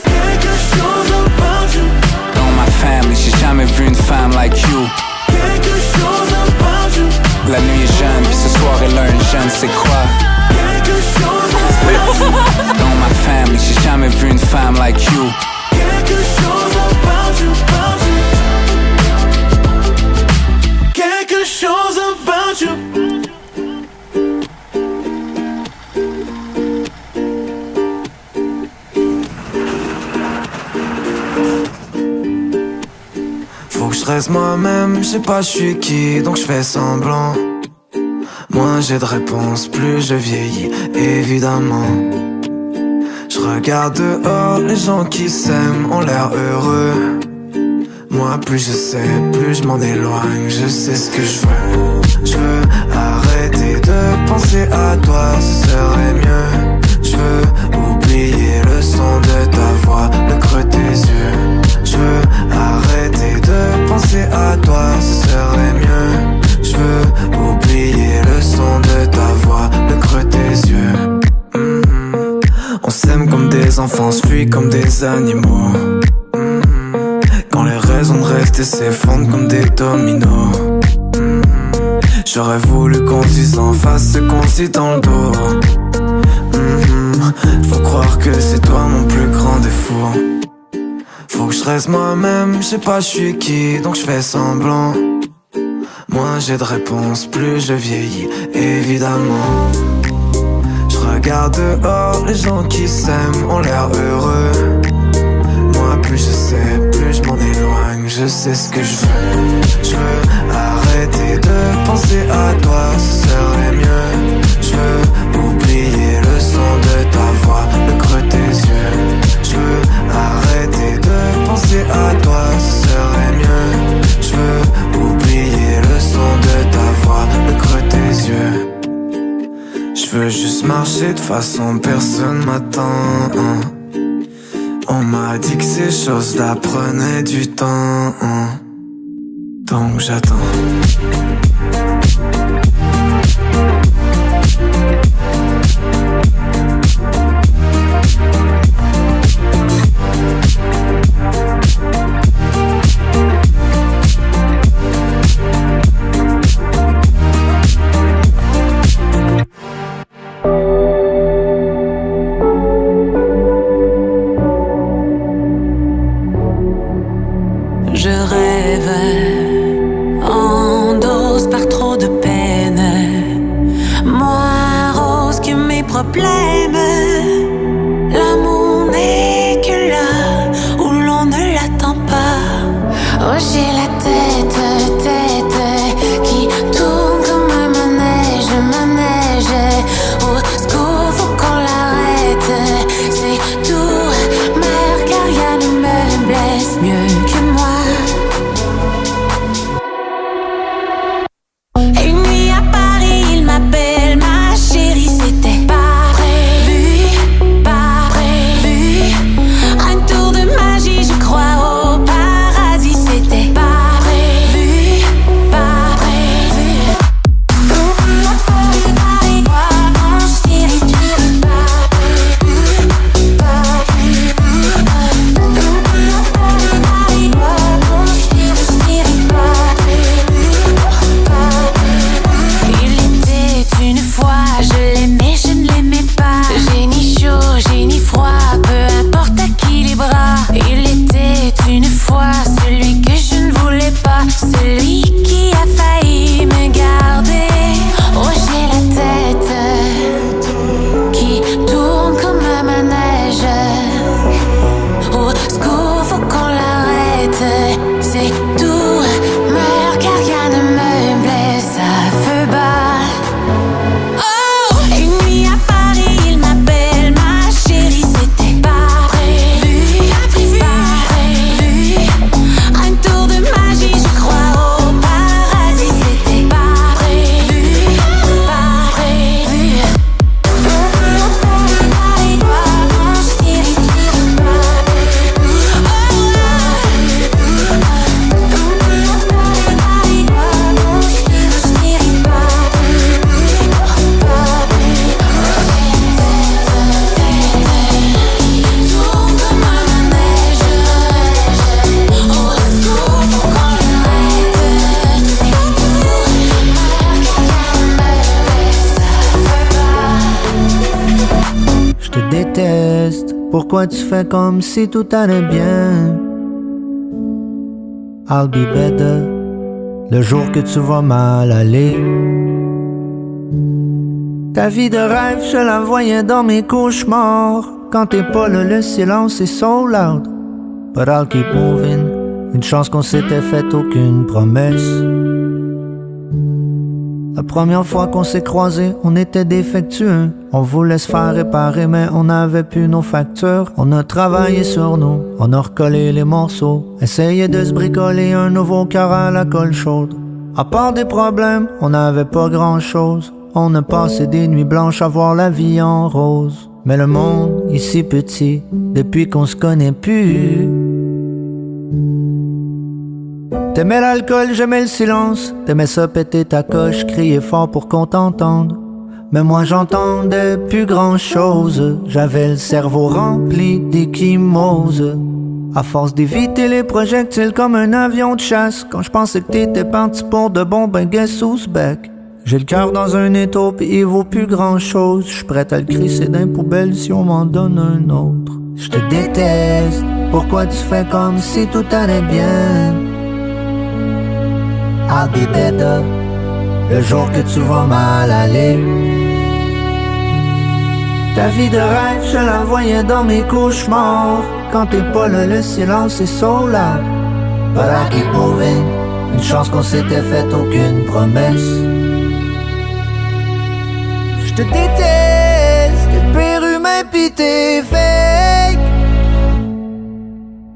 S5: Quelque chose about you,
S1: Dans ma famille, j'ai jamais vu une femme like you.
S5: quelque chose about you,
S1: La nuit est jeune, puis ce soir elle a un jeune, c'est quoi?
S5: quelque chose about you,
S1: Dans ma famille, j'ai jamais vu une femme like you.
S5: quelque chose about you, about you. Quelque chose about you. Faut que je reste moi-même, je sais pas je suis qui, donc je fais semblant. Moins j'ai de réponses, plus je vieillis, évidemment. Je regarde dehors, les gens qui s'aiment ont l'air heureux. Moi plus je sais, plus je m'en éloigne, je sais ce que je veux. Je veux arrêter de penser à toi, ce serait mieux. Je veux oublier le son de ta voix, le creux de tes yeux. Je veux arrêter de penser à toi, ce serait mieux. Je veux oublier le son de ta voix, le creux de tes yeux. On s'aime comme des enfants, se fuit comme des animaux. Quand les raisons de rester s'effondrent comme des dominos. J'aurais voulu qu'on se dise en face ce qu'on se dit dans le dos. Faut croire que c'est toi mon plus grand défaut. Faut que je reste moi-même, je sais pas je suis qui, donc je fais semblant. Moins j'ai de réponses, plus je vieillis, évidemment. Je regarde dehors, les gens qui s'aiment ont l'air heureux. Moi plus je sais, plus je m'en éloigne, je sais ce que je veux. Je veux arrêter de penser à toi, ce serait mieux. Je veux
S8: veux juste marcher de façon personne m'attend. On m'a dit que ces choses-là prenaient du temps. Donc j'attends.
S2: Je rêve en dose par trop de peine, moins rose que mes problèmes. L'amour n'est que là où l'on ne l'attend pas. Oh, j'ai la tête qui tourne comme un manège. Au secours, faut qu'on l'arrête. C'est tout, mère, car rien ne me blesse mieux que moi. Une nuit à Paris, il m'appelle ma chérie, c'était pas prévu. Un tour de magie, je crois au paradis, c'était pas prévu. Paris, moi, mon chéri, il était une fois, je l'aimais, je ne l'aimais pas. J'ai ni chaud, j'ai ni froid, peu importe à qui les bras. Il était une fois celui que je ne voulais pas, celui qui a failli me garder. Oh, j'ai la tête qui tourne comme un manège. Au secours, faut qu'on l'arrête. C'est tout, meurs car rien ne me blesse à feu bas. Oh, une nuit à Paris, il m'appelle ma chérie, c'était pas prévu. Un tour de magie, je crois au paradis, c'était pas prévu. Paris, moi, mon chéri,
S4: Je te déteste, pourquoi tu fais comme si tout allait bien? I'll be better le jour que tu vas mal aller. Ta vie de rêve, je la voyais dans mes cauchemars. Quand t'es pas là, le silence est so loud. But I'll keep moving. Une chance qu'on s'était fait aucune promesse. La première fois qu'on s'est croisés, on était défectueux. On voulait se faire réparer, mais on n'avait plus nos factures. On a travaillé sur nous, on a recollé les morceaux. Essayé de se bricoler un nouveau cœur à la colle chaude. À part des problèmes, on n'avait pas grand-chose. On a passé des nuits blanches à voir la vie en rose. Mais le monde est si petit, depuis qu'on se connaît plus. T'aimais l'alcool, j'aimais le silence. T'aimais ça péter ta coche, crier fort pour qu'on t'entende. Mais moi j'entendais plus grand chose. J'avais le cerveau rempli d'échymoses. À force d'éviter les projectiles comme un avion de chasse. Quand je pensais que t'étais parti pour de bon, ben guess who's back? J'ai le cœur dans un étau pis il vaut plus grand chose. J'suis prêt à le crisser dans les poubelles si on m'en donne un autre. Je te déteste, pourquoi tu fais comme si tout allait bien? I'll be better le jour que tu vas mal aller. Ta vie de rêve, je la voyais dans mes cauchemars. Quand t'es pas là, le silence est so loud. But I keep moving. Une chance qu'on s'était fait aucune promesse. Je te déteste, t'es pire humain pis t'es fake.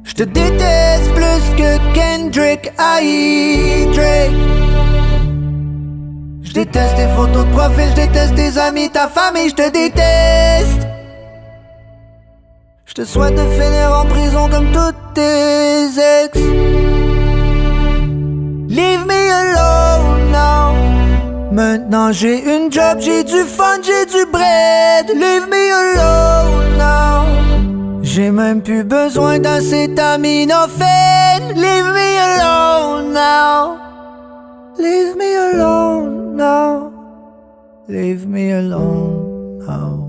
S4: Je te déteste plus que Kendrick, Drake. Je Je déteste tes photos de profil, je déteste tes amis, ta famille, je te déteste. Je te souhaite de finir en prison comme toutes tes ex. Leave me alone now. Maintenant j'ai une job, j'ai du fun, j'ai du bread. Leave me alone now. J'ai même plus besoin d'acétaminophène. Leave me alone now. Leave me alone now. Leave me alone now.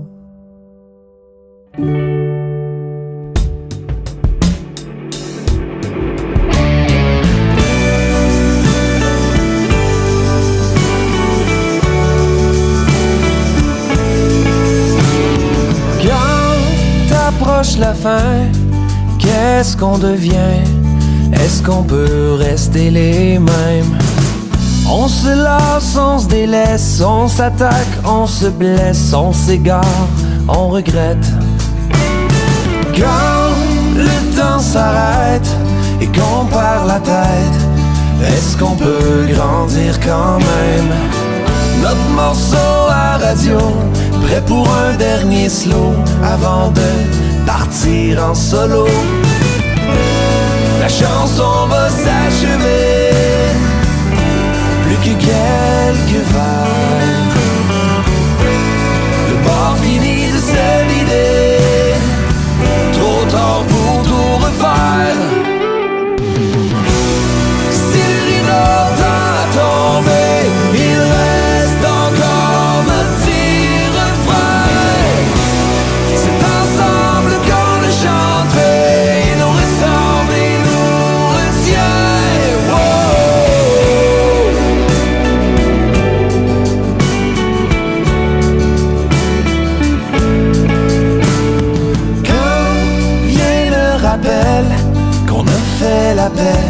S11: Approche la fin, qu'est-ce qu'on devient? Est-ce qu'on peut rester les mêmes? On se lasse, on se délaisse, on s'attaque, on se blesse, on s'égare, on regrette. Quand le temps s'arrête et qu'on perd la tête, est-ce qu'on peut grandir quand même? Notre morceau à radio, prêt pour un dernier slow avant de partir en solo. La chanson va s'achever, plus que quelques vagues. Le bar finit de se vider, trop tard pour tout refaire. Si le rideau tend à tomber, il reste encore notre petit refrain. C'est ensemble qu'on le chante, il nous ressemble, il nous retient. Wow. Quand vient le rappel qu'on a fait la paix,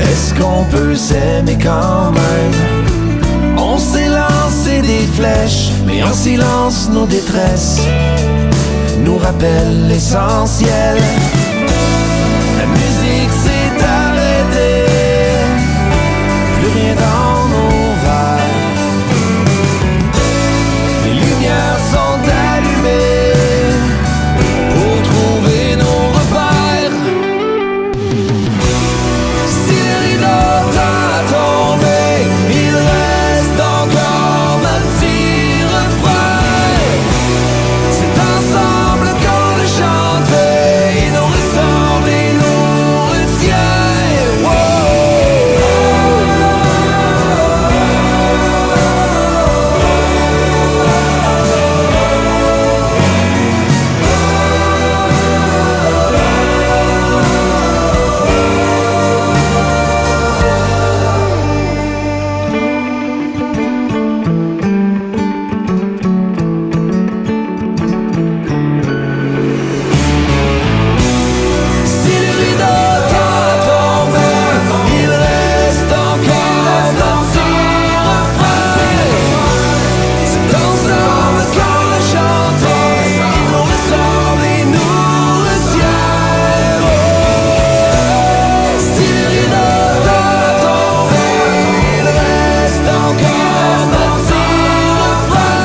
S11: est-ce qu'on peut s'aimer quand même? On s'est lancé des flèches, mais en silence nos détresses nous rappellent l'essentiel. La musique s'est arrêtée, plus rien dans nos verres. Les lumières sont allumées pour trouver nos repères. Si le rideau tend à tomber, il reste encore notre petit refrain. C'est ensemble qu'on le chante, il nous ressemble, il nous retient. Si le rideau tend à tomber, il reste encore notre petit refrain. C'est ensemble qu'on le chante, il nous ressemble, il nous retient. Si le rideau tend à tomber, il reste encore notre petit refrain.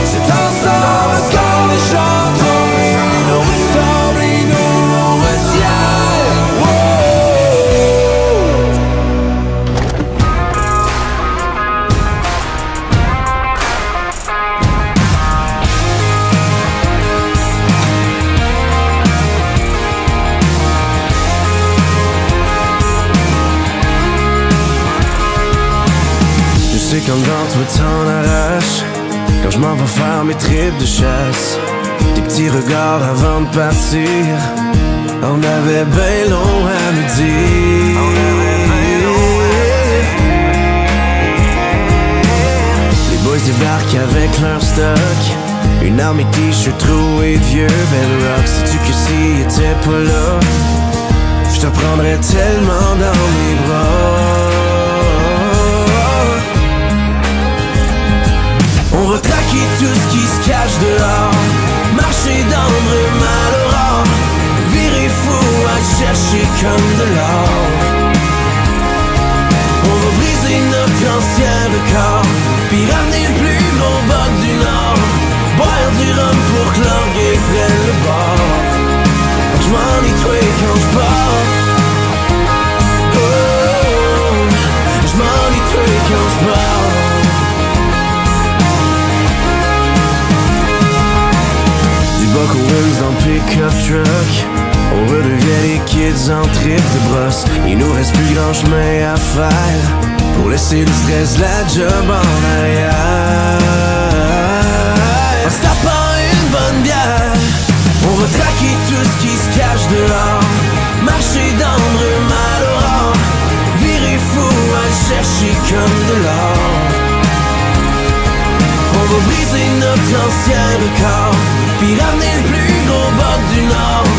S11: C'est ensemble qu'on le chante, il nous ressemble, il nous retient.
S12: Je sais qu'en dedans toi t'en arraches quand je m'en vais faire mes trips de chasse. Tes petits regards avant de partir, on avait ben long à me dire. Les boys débarquent avec leur stock, une arme et t-shirt troués de vieux bedrock. Sais-tu que s'il était pas là, je te prendrais tellement dans mes bras. On va traquer tout ce qui se cache dehors, marcher dans le brume à l'aurore, virer fou à chercher comme de l'or. On va briser briser notre ancien record, puis ramener le plus gros bug du Nord. Boire du rhum pour que l'orgueil prenne le bord. Je m'ennuie toi quand je pars. Oh, je m'ennuie toi quand je pars. Du Buck Owens dans le pick-up truck, on redevient les kids en trip de brosse. Il nous reste plus grand chemin à faire pour laisser le stress de la job en arrière. En se tapant une bonne bière, on va traquer tout ce qui se cache dehors. Marcher dans le brume à l'aurore, virer fou à le chercher comme de l'or. On va briser notre ancien record, puis ramener le plus gros bug du Nord.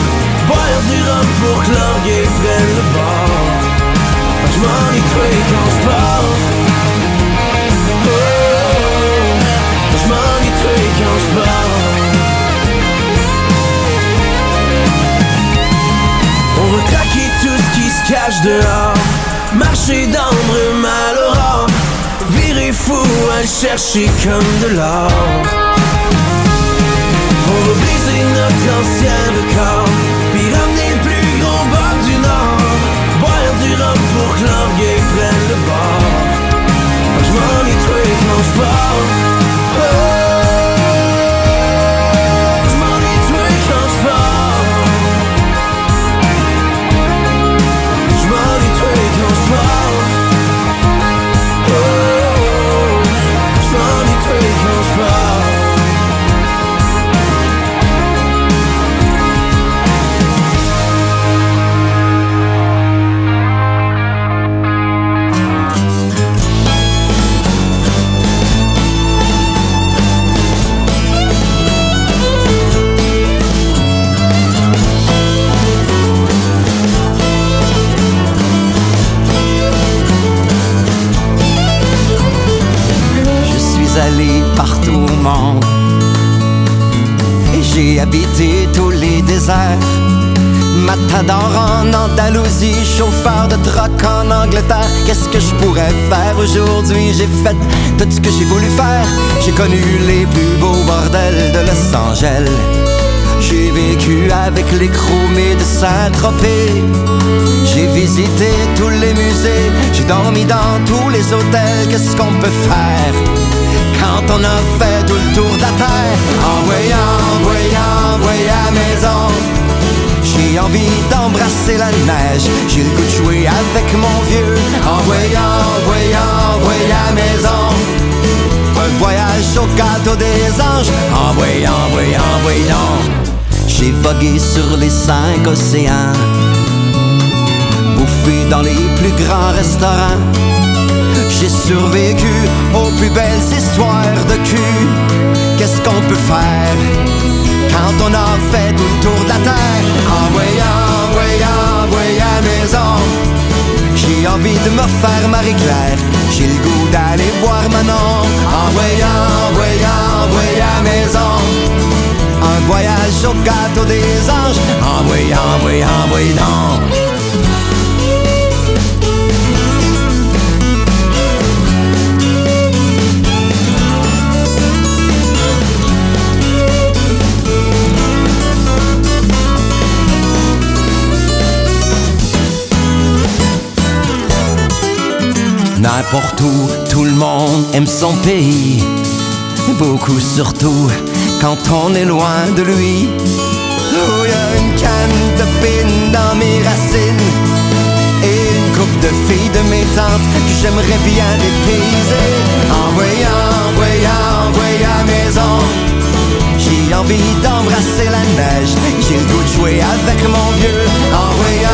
S12: Boire du rhum pour que l'orgueil prenne le bord. Je m'ennuie toi quand je pars. Oh, je m'ennuie toi quand je pars. On va craquer tout ce qui se cache dehors, marcher dans le brume à l'aurore, virer fou à le chercher comme de l'or. On va briser notre ancien record, puis ramener le plus gros bug du Nord. Boire du rhum pour que l'orgueil prenne le bord. Je m'ennuie toi quand je pars. Oh, je m'ennuie toi quand je pars. Je m'ennuie toi quand je pars. Oh, je m'ennuie toi quand je pars.
S13: Allé partout au monde et j'ai habité tous les déserts. Matador en Andalousie, chauffeur de truck en Angleterre. Qu'est-ce que je pourrais faire aujourd'hui? J'ai fait tout ce que j'ai voulu faire. J'ai connu les plus beaux bordels de Los Angeles. J'ai vécu avec les chromés de Saint-Tropez. J'ai visité tous les musées. J'ai dormi dans tous les hôtels. Qu'est-ce qu'on peut faire quand on a fait tout le tour de la terre? Envoyez à maison. J'ai envie d'embrasser la neige. J'ai le goût de jouer avec mon vieux. Envoyez à maison. Un voyage au gâteau des anges. Envoyez donc. J'ai vogué sur les 5 océans, bouffé dans les plus grands restaurants. J'ai survécu aux plus belles histoires de cul. Qu'est-ce qu'on peut faire quand on a fait tout le tour de la terre? Envoyez à maison. J'ai envie de me faire Marie-Claire. J'ai le goût d'aller voir Manon. Envoyez à maison. Un voyage au gâteau des anges. Envoyez donc. N'importe où, tout le monde aime son pays. Beaucoup surtout quand on est loin de lui. Oh, y a une canne de pine dans mes racines et une coupe de filles de mes tantes que j'aimerais bien dépayser. Envoyez à maison. J'ai envie d'embrasser la neige. J'ai le goût de jouer avec mon vieux. Envoyez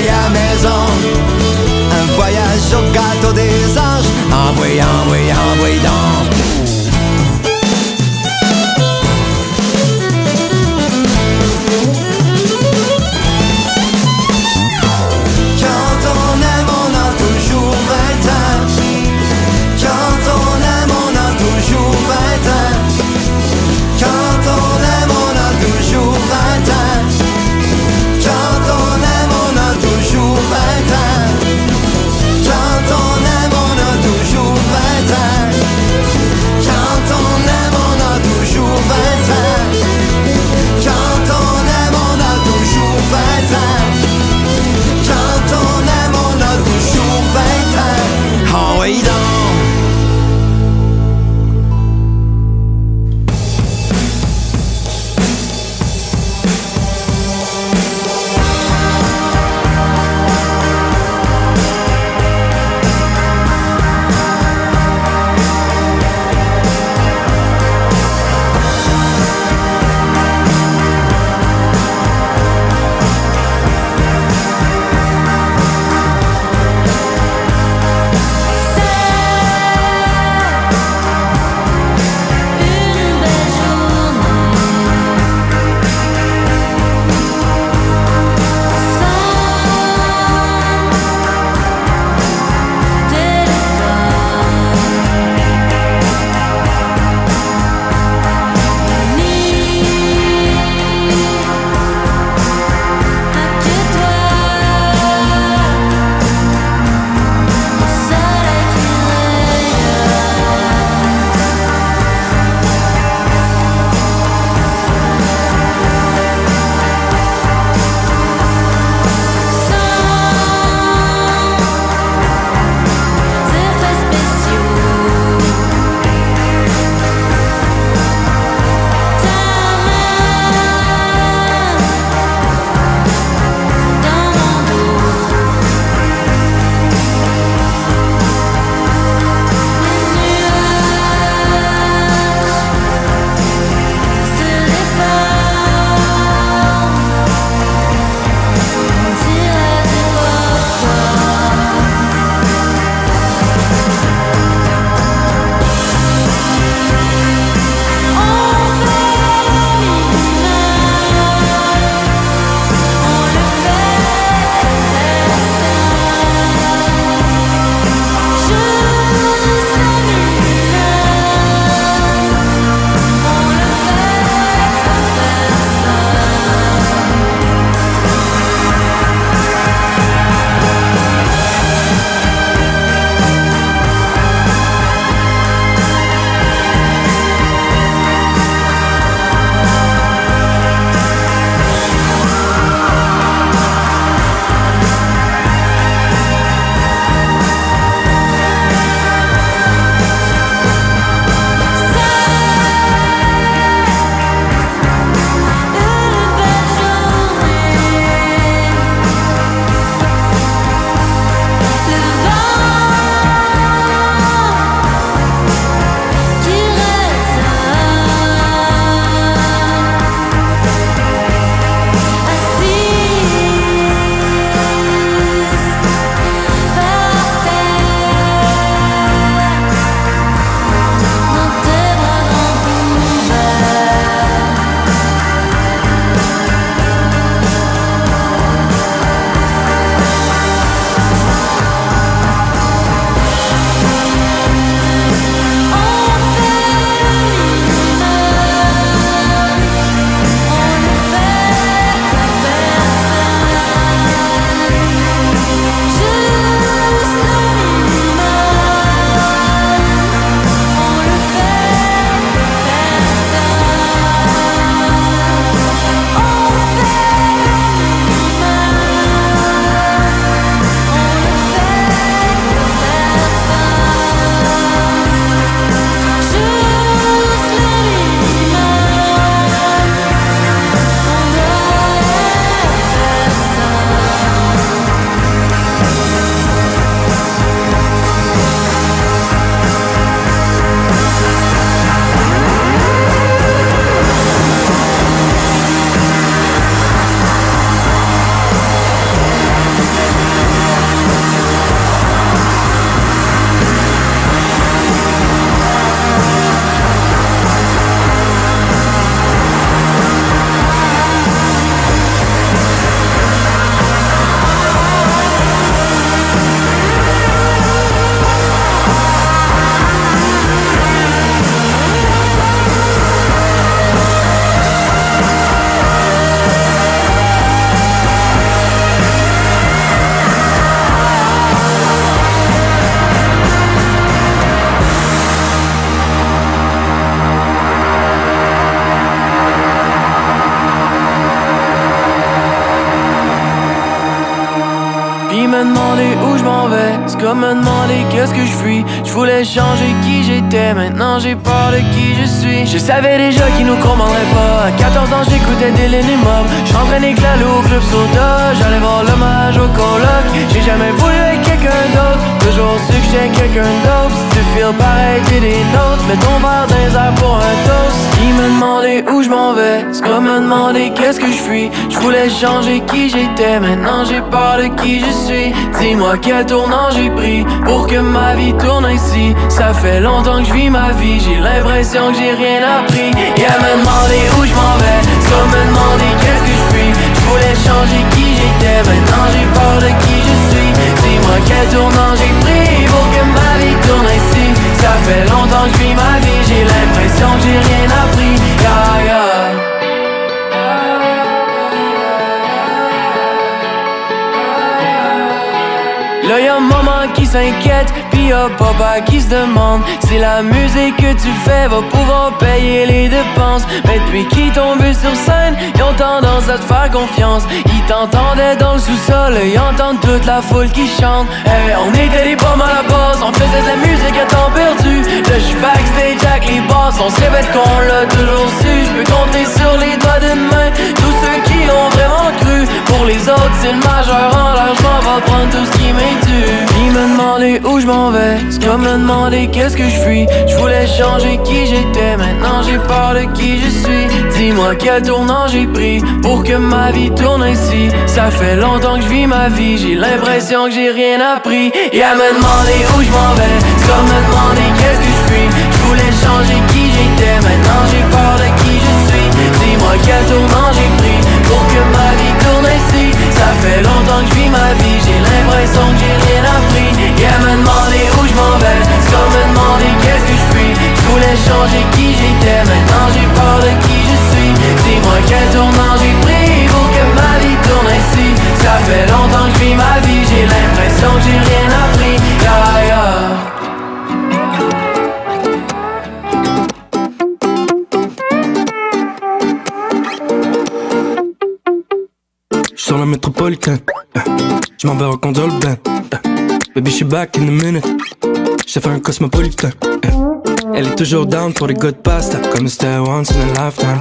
S13: à maison. Un voyage au gâteau des anges. Envoyez donc. Quand on aime, on a toujours 20 ans. Quand on aime, on a toujours 20 ans. Quand on aime, on a toujours 20 ans.
S14: m'en vais. C'est comme me demander qu'est-ce que je fuis. Je voulais changer qui j'étais, maintenant j'ai peur de qui je suis. Je savais déjà qu'ils nous commanderait pas. À 14 ans j'écoutais des Mob. J'entraînais que au club soda. J'allais voir l'hommage au coloc. J'ai jamais voulu être quelqu'un d'autre. Toujours su que j'étais quelqu'un d'autre. Si tu feels pareil t'es des nôtres. Mets ton verre dans les airs pour un toast. Ils me demandaient où je m'en vais. C'est comme me demander qu'est-ce que je fuis. Je voulais changer qui j'étais, maintenant j'ai peur de qui je suis. Dis-moi quel tournant j'ai pris pour que ma vie tourne ainsi. Ça fait longtemps que je vis ma vie, j'ai l'impression que j'ai rien appris. Et à me demander où je m'en vais, c'est comme me demander qu'est-ce que je suis. Je voulais changer qui j'étais, maintenant j'ai peur de qui je suis. Dis-moi quel tournant j'ai pris pour que ma vie tourne ainsi. Ça fait longtemps que je vis ma vie, j'ai l'impression que j'ai rien appris. Yeah, yeah. Là y'a maman qui s'inquiète, pis y'a papa qui se demande si la musique que tu fais va pouvoir payer les dépenses. Mais depuis qu'ils tombent sur scène, ils ont tendance à te faire confiance. Ils t'entendaient dans le sous-sol, ils entendent toute la foule qui chante. Hey, on était des bombes à la base, on faisait de la musique à temps perdu. Là j'suis backstage avec les boss, on se répète qu'on l'a toujours su. J'peux compter sur les doigts d'une main tous ceux qui ont vraiment cru. Pour les autres c'est le majeur en l'air, j'm'en vais prendre tout ce qui m'est dû. Ils me demandaient où je m'en vais, c'est comme me demander qu'est-ce que je fuis. Je voulais changer qui j'étais, maintenant j'ai peur de qui je suis. Dis-moi quel tournant j'ai pris pour que ma vie tourne ainsi. Ça fait longtemps que je vis ma vie, j'ai l'impression que j'ai rien appris. Et à me demander où je m'en vais, c'est comme me demander qu'est-ce que je fuis. Je voulais changer qui j'étais, maintenant j'ai peur de qui je suis. Dis-moi quel tournant j'ai pris pour que ma vie tourne ainsi. Ça fait longtemps que je vis ma vie, j'ai l'impression que j'ai rien appris. Et à me demander où je m'en vais, c'est comme me demander qu'est-ce que je suis. Je voulais changer qui j'étais, maintenant j'ai peur de qui je suis. Dis-moi quel tournant j'ai pris pour que ma vie tourne ainsi. Ça fait longtemps que je vis ma vie, j'ai l'impression que j'ai rien appris. Yeah, yeah.
S11: Sur la métropolitaine, je m'en vais reconduire le band. Baby, j'suis back in a minute. J'ai fait un cosmopolitain. Elle est toujours down pour les good pasta, comme c'était once in a lifetime.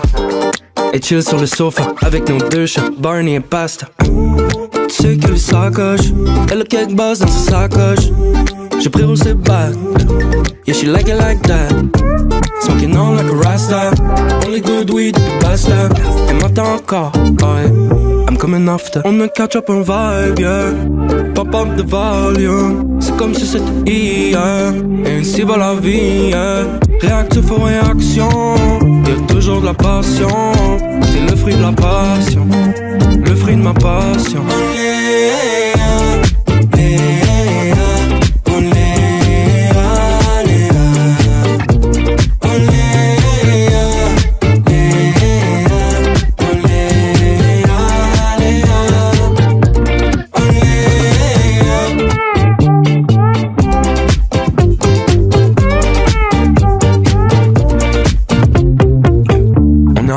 S11: Et chill sur le sofa avec nos deux chats, Barney et Pasta. Tu sais qu'elle est sacoche, elle a quelques buzz dans sa sacoche. J'ai pris rose et bad, yeah she like it like that. Smoking on like a rasta, only good weed et puis basta. Elle m'attend encore, ouais. I'm coming after. On a catch up un vibe, yeah. Pop up the volume. C'est comme si c'était hier. Et ainsi va la vie, yeah. Réactif aux réactions. Y'a toujours de la passion. T'es le fruit de la passion. Le fruit de ma passion.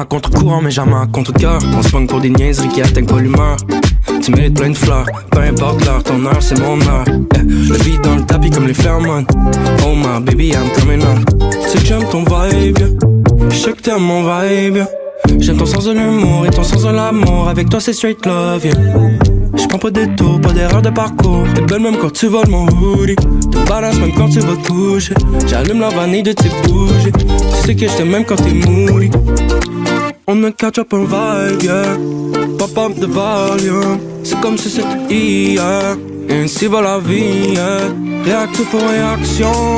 S11: Contre-courant mais jamais à contre-cœur. On se pogne pour des niaiseries qui atteignent pas l'humeur. Tu mérites plein de fleurs, peu importe l'heure, ton heure c'est mon heure. Le beat dans le tapis comme les phéromones. Oh my baby I'm coming on. Tu sais que j'aime ton vibe, je sais que t'aimes mon vibe. J'aime ton sens de l'humour et ton sens de l'amour. Avec toi c'est straight love, yeah. J'prends pas de détour, pas d'erreur de parcours. T'es belle même quand tu voles mon hoodie. Te balance même quand tu vas te coucher. J'allume la vanille de tes bougies. Tu sais que j't'aime même quand t'es moody. On a catch up un vibe, yeah. Pop up the volume. C'est comme si c'était hier. Et ainsi va la vie, yeah. Réactif aux réactions.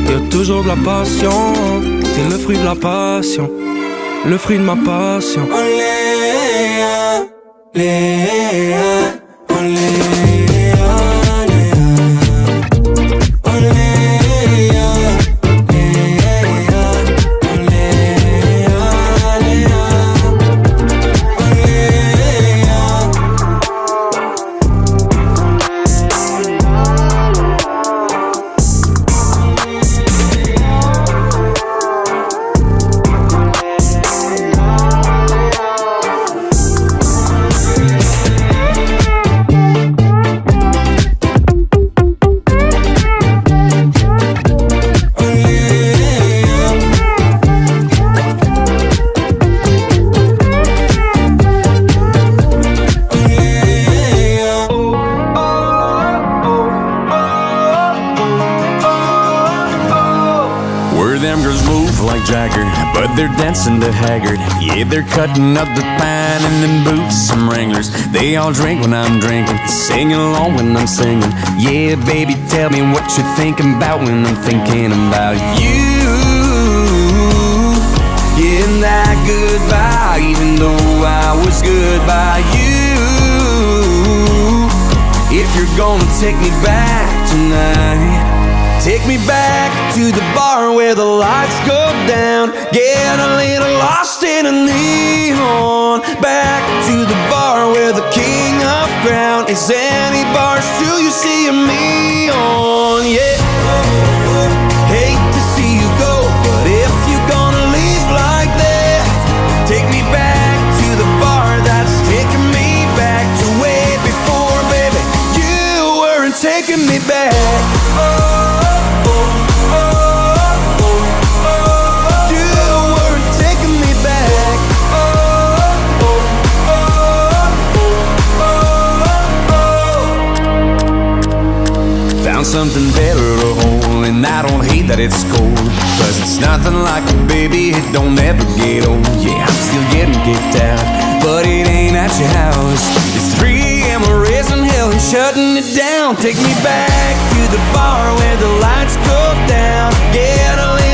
S11: Y'a toujours de la passion. T'es le fruit de la passion. Le fruit de ma passion.
S15: swagger, but they're dancing to Haggard. Yeah, they're cutting up the pine in them boots, some Wranglers. They all drink when I'm drinking, singing along when I'm singing. Yeah, baby, tell me what you're thinking about when I'm thinking about you. Getting that goodbye, even though I was good by you. If you're gonna take me back tonight, take me back to the bar where the lights go down. Get a little lost in a neon. Back to the bar where the king of crown is. Any bars till you see me on, yeah. Hate to see you go, but if you're gonna leave like that, take me back to the bar that's taking me back to way before, baby. You weren't taking me back. Something better to hold, and I don't hate that it's cold, 'cause it's nothing like a baby, it don't ever get old. Yeah, I'm still getting kicked out, but it ain't at your house. It's 3 a.m. we're raising hell and shutting it down. Take me back to the bar where the lights go down. Get a little